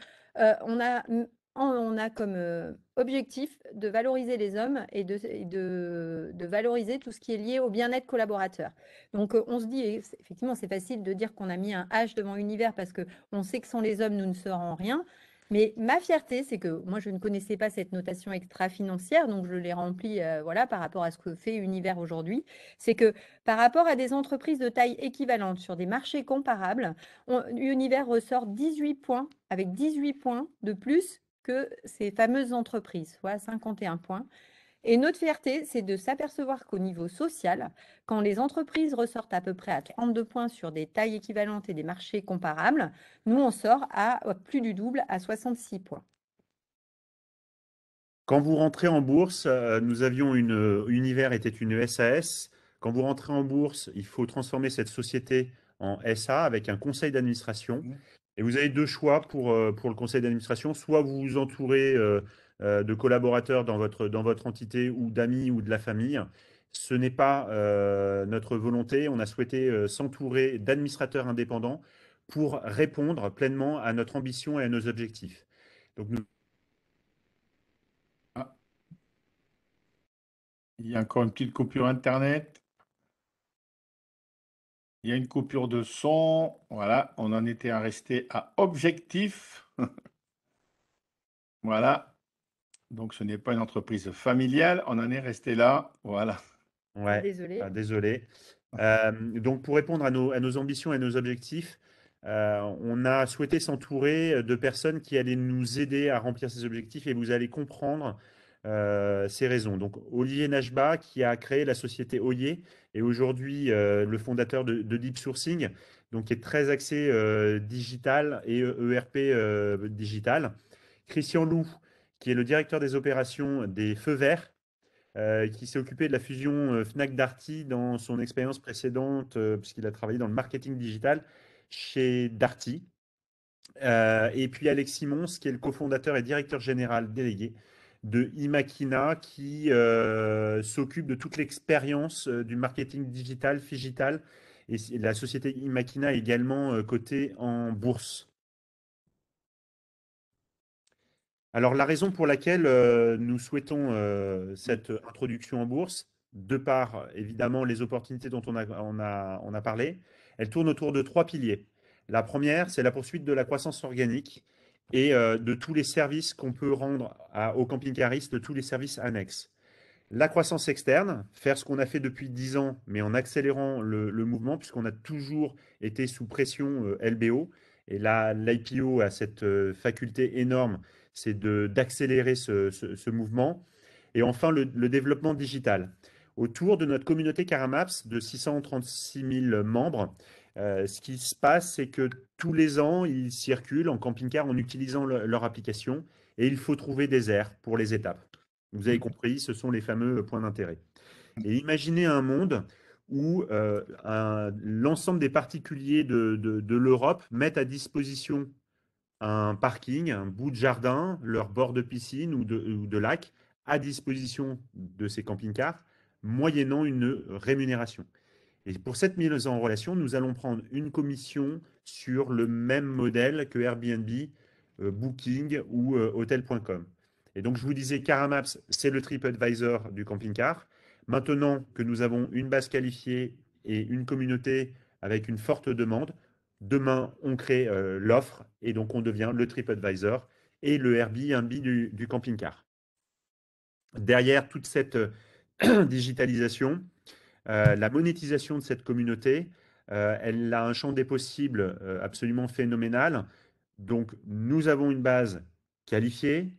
B: on a comme objectif de valoriser les hommes et de valoriser tout ce qui est lié au bien-être collaborateur. Donc on se dit, et effectivement, c'est facile de dire qu'on a mis un H devant univers parce que on sait que sans les hommes, nous ne serons rien. Mais ma fierté, c'est que moi, je ne connaissais pas cette notation extra-financière, donc je l'ai remplie voilà, par rapport à ce que fait Univers aujourd'hui. C'est que par rapport à des entreprises de taille équivalente sur des marchés comparables, Univers ressort 18 points, avec 18 points de plus que ces fameuses entreprises, soit 51 points. Et notre fierté, c'est de s'apercevoir qu'au niveau social, quand les entreprises ressortent à peu près à 32 points sur des tailles équivalentes et des marchés comparables, nous, on sort à plus du double, à 66 points.
C: Quand vous rentrez en bourse, nous avions Univers était une SAS. Quand vous rentrez en bourse, il faut transformer cette société en SA avec un conseil d'administration.
A: Mhm.
C: Et vous avez deux choix pour le conseil d'administration. Soit vous vous entourez de collaborateurs dans votre entité ou d'amis ou de la famille. Ce n'est pas notre volonté. On a souhaité s'entourer d'administrateurs indépendants pour répondre pleinement à notre ambition et à nos objectifs. Donc nous
A: Ah, il y a encore une petite coupure Internet. Il y a une coupure de son. Voilà, on en était à rester à objectif. Voilà, donc ce n'est pas une entreprise familiale. On en est resté là. Voilà.
C: Ouais,
B: Désolée.
C: désolé. Donc, pour répondre à nos ambitions et à nos objectifs, on a souhaité s'entourer de personnes qui allaient nous aider à remplir ces objectifs et vous allez comprendre ces raisons. Donc, Olivier Najba, qui a créé la société Oyer, est aujourd'hui le fondateur de Deep Sourcing, donc qui est très axé digital et ERP digital. Christian Loup, qui est le directeur des opérations des Feux Verts, qui s'est occupé de la fusion Fnac Darty dans son expérience précédente, puisqu'il a travaillé dans le marketing digital chez Darty. Et puis Alex Simons, qui est le cofondateur et directeur général délégué de Imakina, qui s'occupe de toute l'expérience du marketing digital, Figital. Et la société Imakina est également cotée en bourse. Alors, la raison pour laquelle nous souhaitons cette introduction en bourse, de par évidemment les opportunités dont on a parlé, elle tourne autour de trois piliers. La première, c'est la poursuite de la croissance organique et de tous les services qu'on peut rendre aux camping-caristes, de tous les services annexes. La croissance externe, faire ce qu'on a fait depuis 10 ans, mais en accélérant le mouvement, puisqu'on a toujours été sous pression LBO. Et là, l'IPO a cette faculté énorme, c'est d'accélérer ce mouvement. Et enfin, le développement digital. Autour de notre communauté Caramaps de 636 000 membres, ce qui se passe, c'est que tous les ans, ils circulent en camping-car en utilisant leur application et il faut trouver des aires pour les étapes. Vous avez compris, ce sont les fameux points d'intérêt. Et imaginez un monde où l'ensemble des particuliers de l'Europe mettent à disposition un parking, un bout de jardin, leur bord de piscine ou de lac à disposition de ces camping-cars, moyennant une rémunération. Et pour cette mise en relation, nous allons prendre une commission sur le même modèle que Airbnb, Booking ou Hotel.com. Et donc, je vous disais, Caramaps, c'est le TripAdvisor du camping-car. Maintenant que nous avons une base qualifiée et une communauté avec une forte demande, demain, on crée l'offre et donc on devient le TripAdvisor et le Airbnb du camping-car. Derrière toute cette digitalisation, la monétisation de cette communauté, elle a un champ des possibles absolument phénoménal. Donc, nous avons une base qualifiée.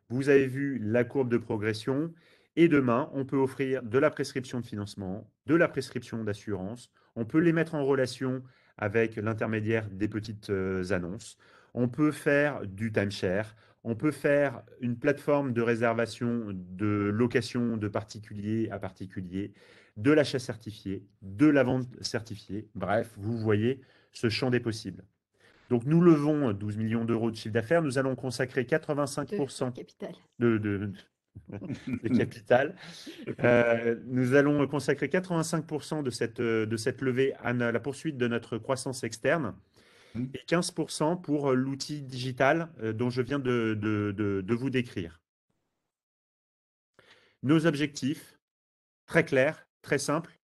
C: Vous avez vu la courbe de progression. Et demain, on peut offrir de la prescription de financement, de la prescription d'assurance. On peut les mettre en relation avec l'intermédiaire des petites annonces. On peut faire du timeshare. On peut faire une plateforme de réservation, de location de particulier à particulier, de l'achat certifié, de la vente certifiée. Bref, vous voyez ce champ des possibles. Donc, nous levons 12 millions d'euros de chiffre d'affaires. Nous allons consacrer
B: De
C: 85%
B: capital.
C: de capital. Nous allons consacrer 85% de cette levée à la poursuite de notre croissance externe et 15% pour l'outil digital dont je viens de vous décrire. Nos objectifs, très clairs, très simples.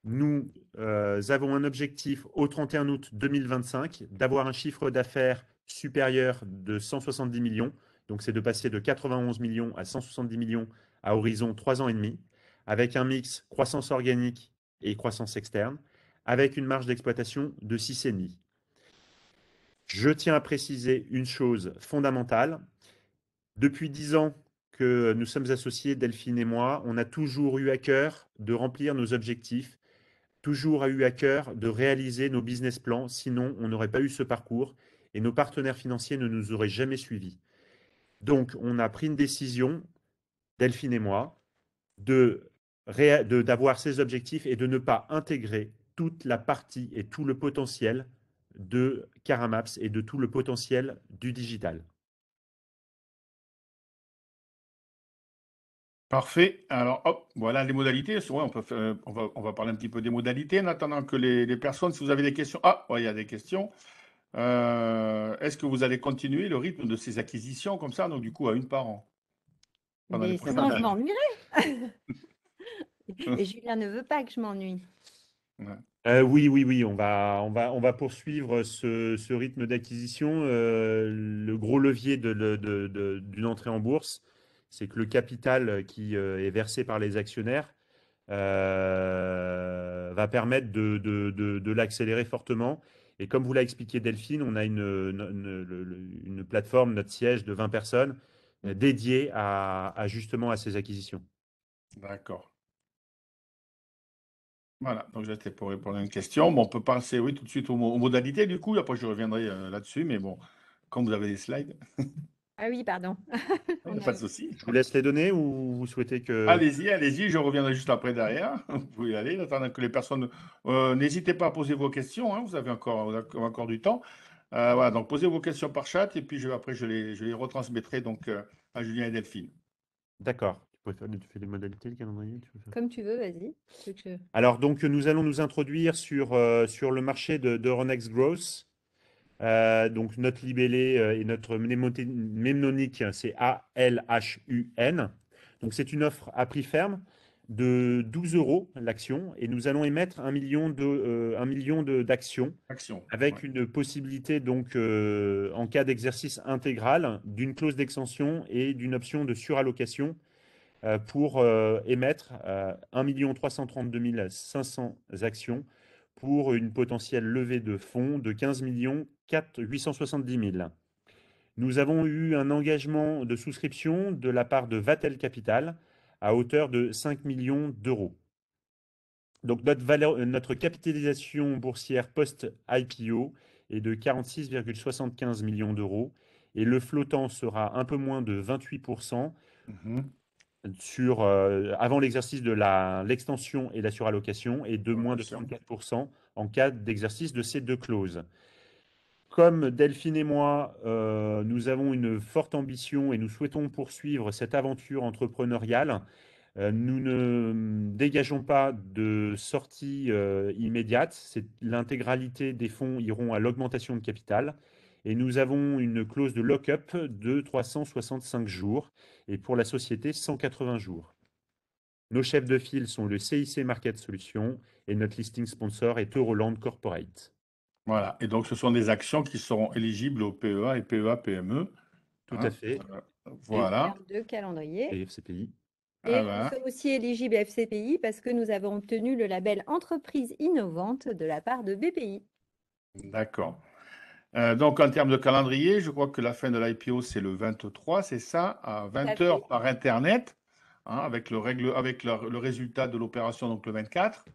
C: Nous avons un objectif au 31 août 2025 d'avoir un chiffre d'affaires supérieur de 170 millions. Donc, c'est de passer de 91 millions à 170 millions à horizon 3 ans et demi, avec un mix croissance organique et croissance externe, avec une marge d'exploitation de 6,5. Je tiens à préciser une chose fondamentale. Depuis 10 ans que nous sommes associés, Delphine et moi, on a toujours eu à cœur de remplir nos objectifs, toujours eu à cœur de réaliser nos business plans, sinon on n'aurait pas eu ce parcours et nos partenaires financiers ne nous auraient jamais suivis. Donc, on a pris une décision, Delphine et moi, d'avoir ces objectifs et de ne pas intégrer toute la partie et tout le potentiel de Caramaps et de tout le potentiel du digital.
A: Parfait. Alors, hop, voilà les modalités. Ouais, on va parler un petit peu des modalités en attendant que les personnes, si vous avez des questions. Ah, ouais, il y a des questions. Est-ce que vous allez continuer le rythme de ces acquisitions comme ça, donc du coup à une par an pendant les
B: Mais
A: prochaines
B: sinon, je
A: années?
B: m'ennuierais. Et Julien ne veut pas que je m'ennuie.
A: Ouais.
C: Oui, on va poursuivre ce rythme d'acquisition. Le gros levier d'une entrée en bourse, c'est que le capital qui est versé par les actionnaires va permettre de l'accélérer fortement. Et comme vous l'a expliqué Delphine, on a une plateforme, notre siège de 20 personnes, dédiée justement à ces acquisitions.
A: D'accord. Voilà, donc j'étais pour répondre à une question. Bon, on peut passer, oui, tout de suite aux modalités du coup. Après, je reviendrai là-dessus, mais bon, comme vous avez des slides,
B: Ah oui, pardon.
A: il n'y
B: On
A: a pas
B: a-
A: de souci.
C: Je vous laisse les donner ou vous souhaitez que...
A: Allez-y, allez-y, je reviendrai juste après derrière. Vous pouvez y aller, en attendant que les personnes. N'hésitez pas à poser vos questions, hein, vous avez encore du temps. Voilà, donc posez vos questions par chat et puis après je les retransmettrai donc à Julien et Delphine.
C: D'accord. Tu fais les modalités, le calendrier, tu veux faire...
B: Comme tu veux, vas-y.
C: Alors, donc, nous allons nous introduire sur le marché d'Euronext Growth. Donc, notre libellé et notre mnémonique, c'est ALHUN. Donc, c'est une offre à prix ferme de 12 euros l'action et nous allons émettre 1 million d'actions
A: Action. Ouais.
C: avec une possibilité, donc, en cas d'exercice intégral, d'une clause d'extension et d'une option de surallocation pour émettre 1 332 500 actions pour une potentielle levée de fonds de 15 870 000. Nous avons eu un engagement de souscription de la part de Vatel Capital à hauteur de 5 millions d'euros. Donc notre capitalisation boursière post-IPO est de 46,75 millions d'euros et le flottant sera un peu moins de 28%,
A: Mhm.
C: avant l'exercice de l'extension et la surallocation et de moins de
A: Allocation.
C: 34% en cas d'exercice de ces deux clauses. Comme Delphine et moi, nous avons une forte ambition et nous souhaitons poursuivre cette aventure entrepreneuriale, nous ne dégageons pas de sortie immédiate. L'intégralité des fonds iront à l'augmentation de capital. Et nous avons une clause de lock-up de 365 jours et pour la société 180 jours. Nos chefs de file sont le CIC Market Solutions et notre listing sponsor est Euroland Corporate.
A: Voilà. Et donc ce sont des actions qui seront éligibles au PEA et PEA PME.
C: Tout à
A: Hein.
C: fait.
B: En
A: Voilà.
B: termes de calendrier.
C: Et FCPI.
B: Et
A: Ah
B: nous
A: ben,
B: sommes aussi éligibles à FCPI parce que nous avons obtenu le label Entreprise innovante de la part de BPI.
A: d'accord. Donc en termes de calendrier, je crois que la fin de l'IPO c'est le 23, c'est ça, à
B: Tout à
A: 20
B: fait.
A: heures par Internet, hein, avec le résultat de l'opération donc le 24.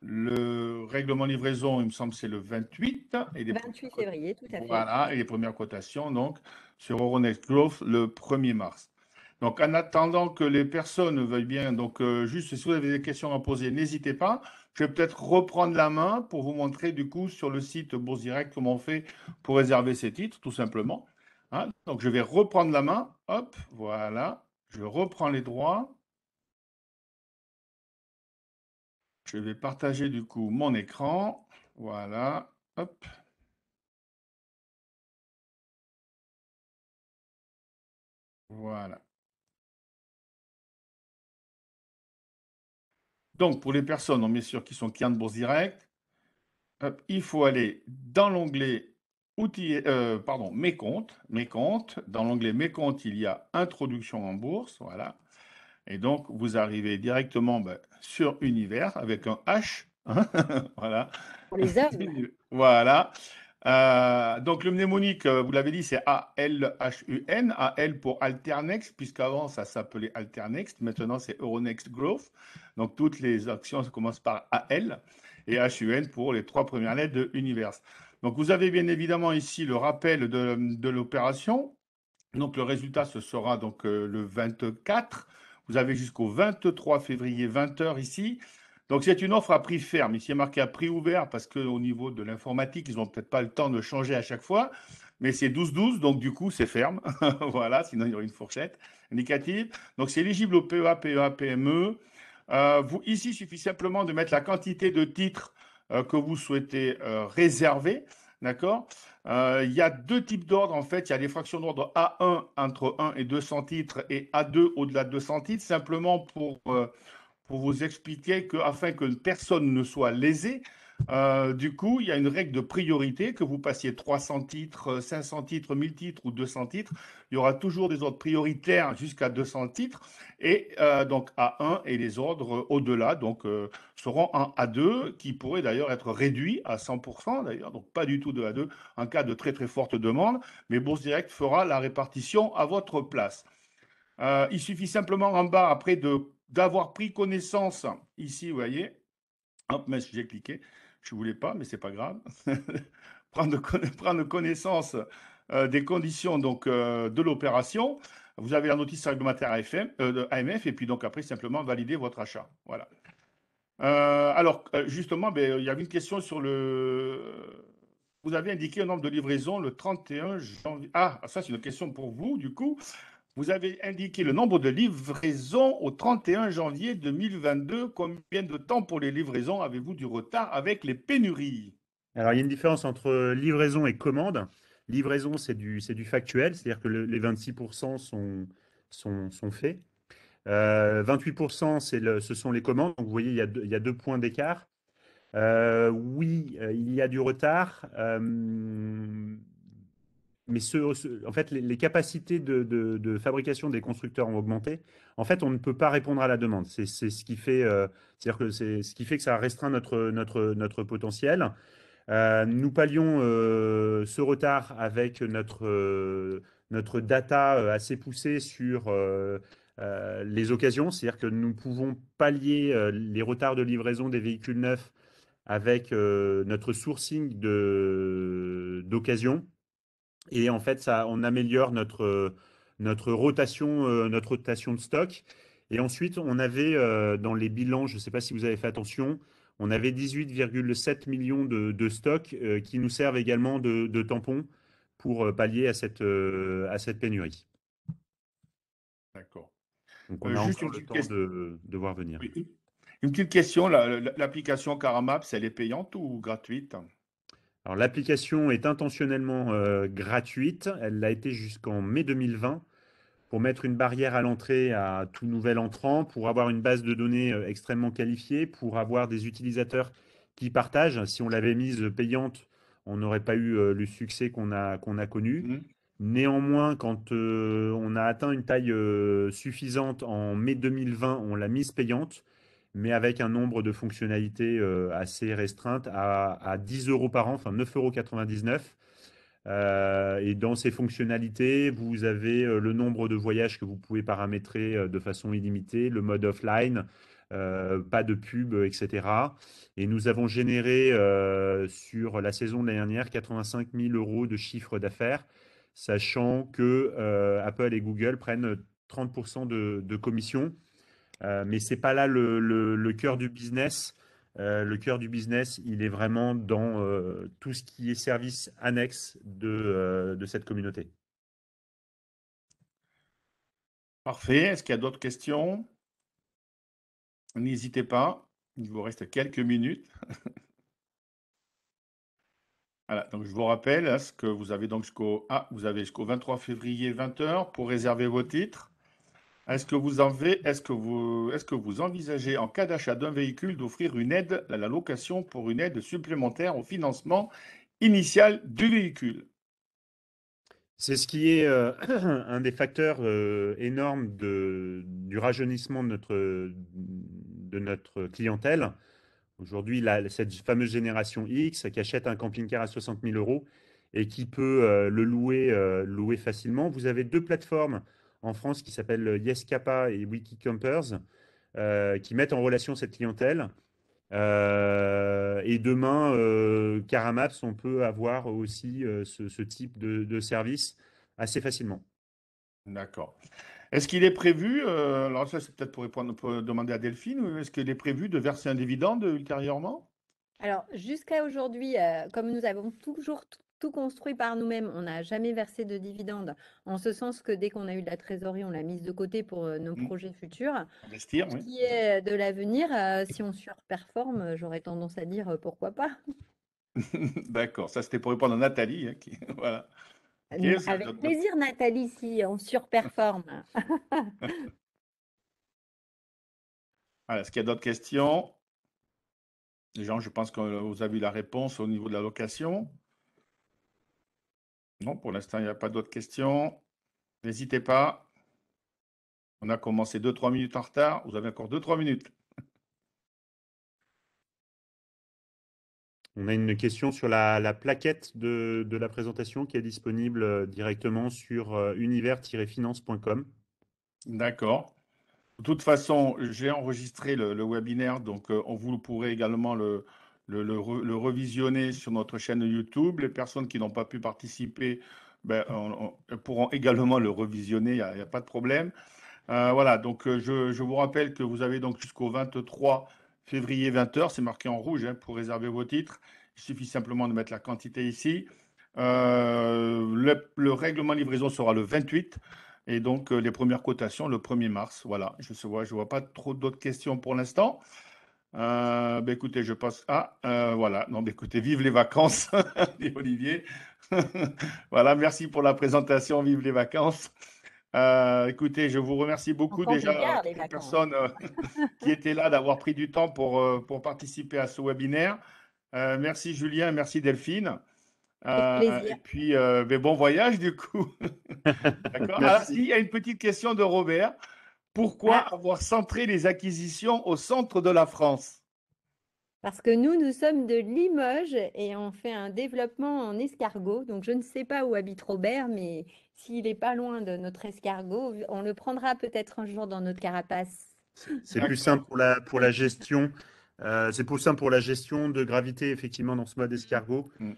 A: Le règlement livraison, il me semble, c'est le 28. Et les
B: 28 février, tout à fait.
A: voilà, et les premières cotations, donc, sur Euronext Growth le 1er mars. Donc, en attendant que les personnes veuillent bien, donc, juste si vous avez des questions à poser, n'hésitez pas. Je vais peut-être reprendre la main pour vous montrer, du coup, sur le site Bourse Direct, comment on fait pour réserver ces titres, tout simplement. Hein, donc, je vais reprendre la main. Hop, voilà. Je reprends les droits. Je vais partager, du coup, mon écran. Voilà. Hop. Voilà. Donc, pour les personnes, bien sûr, qui sont clients de Bourse Direct, hop, il faut aller dans l'onglet outils, pardon, mes comptes. Dans l'onglet mes comptes, il y a Introduction en bourse, voilà. Et donc, vous arrivez directement sur Univers avec un H, hein, voilà.
B: Pour les hommes.
A: Voilà. Donc, le mnémonique, vous l'avez dit, c'est ALHUN. AL pour Alternext, puisqu'avant, ça s'appelait Alternext. Maintenant, c'est Euronext Growth. Donc, toutes les actions ça commence par AL et HUN pour les 3 premières lettres de Univers. Donc, vous avez bien évidemment ici le rappel de l'opération. Donc, le résultat, ce sera donc le 24. Vous avez jusqu'au 23 février, 20 heures ici. Donc, c'est une offre à prix ferme. Ici, il est marqué à prix ouvert parce qu'au niveau de l'informatique, ils n'ont peut-être pas le temps de changer à chaque fois. Mais c'est 12-12, donc du coup, c'est ferme. Voilà, sinon il y aurait une fourchette indicative. Donc, c'est éligible au PEA, PEA, PME. Ici, il suffit simplement de mettre la quantité de titres que vous souhaitez réserver. D'accord? Il y a 2 types d'ordres en fait. Il y a les fractions d'ordre A1 entre 1 et 200 titres et A2 au-delà de 200 titres, simplement pour vous expliquer qu'afin que personne ne soit lésé, du coup, il y a une règle de priorité, que vous passiez 300 titres, 500 titres, 1000 titres ou 200 titres, il y aura toujours des ordres prioritaires jusqu'à 200 titres, et donc A1 et les ordres au-delà, donc seront en A2, qui pourrait d'ailleurs être réduit à 100%, d'ailleurs, donc pas du tout de A2, en cas de très très forte demande, mais Bourse Direct fera la répartition à votre place. Il suffit simplement en bas, après, d'avoir pris connaissance, ici, vous voyez, hop, mais j'ai cliqué, je ne voulais pas, mais ce n'est pas grave, prendre connaissance des conditions donc, de l'opération. Vous avez la notice réglementaire AMF, et puis donc après, simplement valider votre achat. Voilà. Alors, justement, il y avait une question sur le... Vous avez indiqué un nombre de livraisons le 31 janvier. Ah, ça, c'est une question pour vous, du coup. Vous avez indiqué le nombre de livraisons au 31 janvier 2022. Combien de temps pour les livraisons avez-vous du retard avec les pénuries?
C: Alors, il y a une différence entre livraison et commande. Livraison, c'est du factuel, c'est-à-dire que les 26% sont faits. 28%, ce sont les commandes. Donc, vous voyez, il y a 2 points d'écart. Oui, il y a du retard. Mais en fait, les capacités de fabrication des constructeurs ont augmenté. En fait, on ne peut pas répondre à la demande. C'est ce qui fait, c'est-à-dire que c'est ce qui fait que ça restreint notre potentiel. Nous pallions ce retard avec notre data assez poussée sur les occasions, c'est-à-dire que nous pouvons pallier les retards de livraison des véhicules neufs avec notre sourcing d'occasion. Et en fait, ça, on améliore notre rotation de stock. Et ensuite, on avait dans les bilans, je ne sais pas si vous avez fait attention, on avait 18,7 millions de stocks qui nous servent également de tampons pour pallier à cette pénurie.
A: D'accord.
C: Donc, on a
A: Juste
C: encore
A: une
C: le
A: petite
C: temps
A: question.
C: de voir venir.
A: Oui. Une petite question, l'application Caramaps, elle est payante ou gratuite?
C: Alors, l'application est intentionnellement gratuite. Elle l'a été jusqu'en mai 2020 pour mettre une barrière à l'entrée à tout nouvel entrant, pour avoir une base de données extrêmement qualifiée, pour avoir des utilisateurs qui partagent. Si on l'avait mise payante, on n'aurait pas eu le succès qu'on a connu.
A: Mhm.
C: Néanmoins, quand on a atteint une taille suffisante en mai 2020, on l'a mise payante, mais avec un nombre de fonctionnalités assez restreinte à 10 euros par an, enfin 9,99 €. Et dans ces fonctionnalités, vous avez le nombre de voyages que vous pouvez paramétrer de façon illimitée, le mode offline, pas de pub, etc. Et nous avons généré sur la saison de l'année dernière 85 000 euros de chiffre d'affaires, sachant que Apple et Google prennent 30% de commission. Mais ce n'est pas là le cœur du business. Le cœur du business, il est vraiment dans tout ce qui est service annexe de cette communauté.
A: Parfait. Est-ce qu'il y a d'autres questions? N'hésitez pas. Il vous reste quelques minutes. Voilà, donc je vous rappelle ce que vous avez donc jusqu'au 23 février 20h pour réserver vos titres. Est-ce que vous envisagez, en cas d'achat d'un véhicule, d'offrir une aide à la location pour une aide supplémentaire au financement initial du véhicule?
C: C'est ce qui est un des facteurs énormes du rajeunissement de notre clientèle. Aujourd'hui, cette fameuse génération X qui achète un camping-car à 60 000 euros et qui peut louer facilement. Vous avez deux plateformes en France qui s'appellent Yescapa et Wikicampers qui mettent en relation cette clientèle. Et demain, Caramaps, on peut avoir aussi ce type de service assez facilement.
A: D'accord. Est-ce qu'il est prévu, alors ça c'est peut-être pour demander à Delphine, est-ce qu'il est prévu de verser un dividende ultérieurement?
B: Alors, jusqu'à aujourd'hui, comme nous avons toujours tout construit par nous-mêmes, on n'a jamais versé de dividendes, en ce sens que dès qu'on a eu de la trésorerie, on l'a mise de côté pour nos projets futurs.
A: Investir,
B: Pour ce
A: oui.
B: qui est de l'avenir, si on surperforme, j'aurais tendance à dire pourquoi pas.
A: D'accord, ça c'était pour répondre à Nathalie, hein, voilà. Ok, ça
B: Avec
A: donne-
B: plaisir, Nathalie, si on surperforme.
A: Voilà, est-ce qu'il y a d'autres questions? Les gens, je pense que vous avez eu la réponse au niveau de la location. Non, pour l'instant, il n'y a pas d'autres questions. N'hésitez pas. On a commencé 2-3 minutes en retard. Vous avez encore 2-3 minutes.
C: On a une question sur la plaquette de la présentation qui est disponible directement sur univers-finance.com.
A: D'accord. De toute façon, j'ai enregistré le webinaire, donc vous pourrez également le revisionner sur notre chaîne YouTube. Les personnes qui n'ont pas pu participer ben, pourront également le revisionner, il n'y a pas de problème. Voilà, donc je vous rappelle que vous avez donc jusqu'au 23 février 20h, c'est marqué en rouge hein, pour réserver vos titres. Il suffit simplement de mettre la quantité ici. Le règlement de livraison sera le 28 et donc les premières cotations le 1er mars. Voilà, je vois pas trop d'autres questions pour l'instant. Ben écoutez, je passe. Voilà. Non, ben écoutez, vive les vacances, dit Olivier. Voilà, merci pour la présentation. Vive les vacances. Écoutez, je vous remercie beaucoup
B: Enfant
A: déjà,
B: vulgaire, les
A: toutes les
B: vacances.
A: personnes qui étaient là, d'avoir pris du temps pour participer à ce webinaire. Merci Julien, merci Delphine.
B: Avec
A: Et
B: plaisir.
A: puis, ben, bon voyage du coup. D'accord. Alors,
C: Merci.
A: il y a une petite question de Robert. Pourquoi
B: Ah,
A: avoir centré les acquisitions au centre de la France?
B: parce que nous sommes de Limoges et on fait un développement en escargot. Donc, je ne sais pas où habite Robert, mais s'il n'est pas loin de notre escargot, on le prendra peut-être un jour dans notre carapace.
C: C'est plus simple pour la gestion. C'est plus simple pour la gestion de gravité, effectivement, dans ce mode escargot.
A: Mm.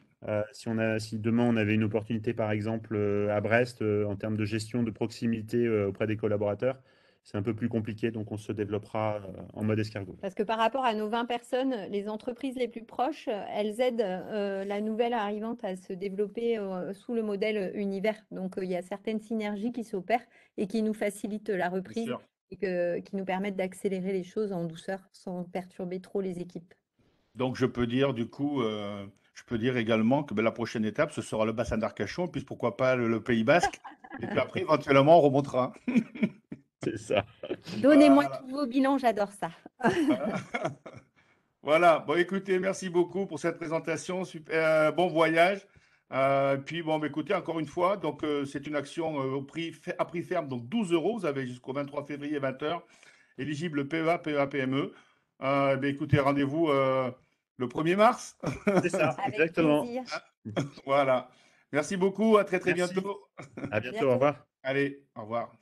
C: Si demain on avait une opportunité, par exemple, à Brest, en termes de gestion de proximité auprès des collaborateurs, c'est un peu plus compliqué, donc on se développera en mode escargot.
B: Parce que par rapport à nos 20 personnes, les entreprises les plus proches, elles aident la nouvelle arrivante à se développer sous le modèle univers. Donc, il y a certaines synergies qui s'opèrent et qui nous facilitent la
A: Bien
B: reprise
A: sûr.
B: et qui nous permettent d'accélérer les choses en douceur sans perturber trop les équipes.
A: Donc, je peux dire du coup, je peux dire également que ben, la prochaine étape, ce sera le bassin d'Arcachon, puis pourquoi pas le Pays Basque. Et puis après, éventuellement, on remontera.
C: C'est ça.
B: Donnez-moi
A: Voilà.
B: tous vos bilans, j'adore ça.
A: Voilà. Voilà. Bon, écoutez, merci beaucoup pour cette présentation. Super, bon voyage. Puis, bon, bah, écoutez, encore une fois, donc c'est une action à prix ferme, donc 12 euros. Vous avez jusqu'au 23 février 20h, éligible PEA, PEA, PME. Bah, écoutez, rendez-vous le 1er mars.
C: C'est ça,
B: Avec
C: exactement.
B: plaisir.
A: Voilà. Merci beaucoup. À très, très
C: Merci.
A: bientôt.
C: À bientôt. Au
B: Bientôt.
C: revoir.
A: Allez, au revoir.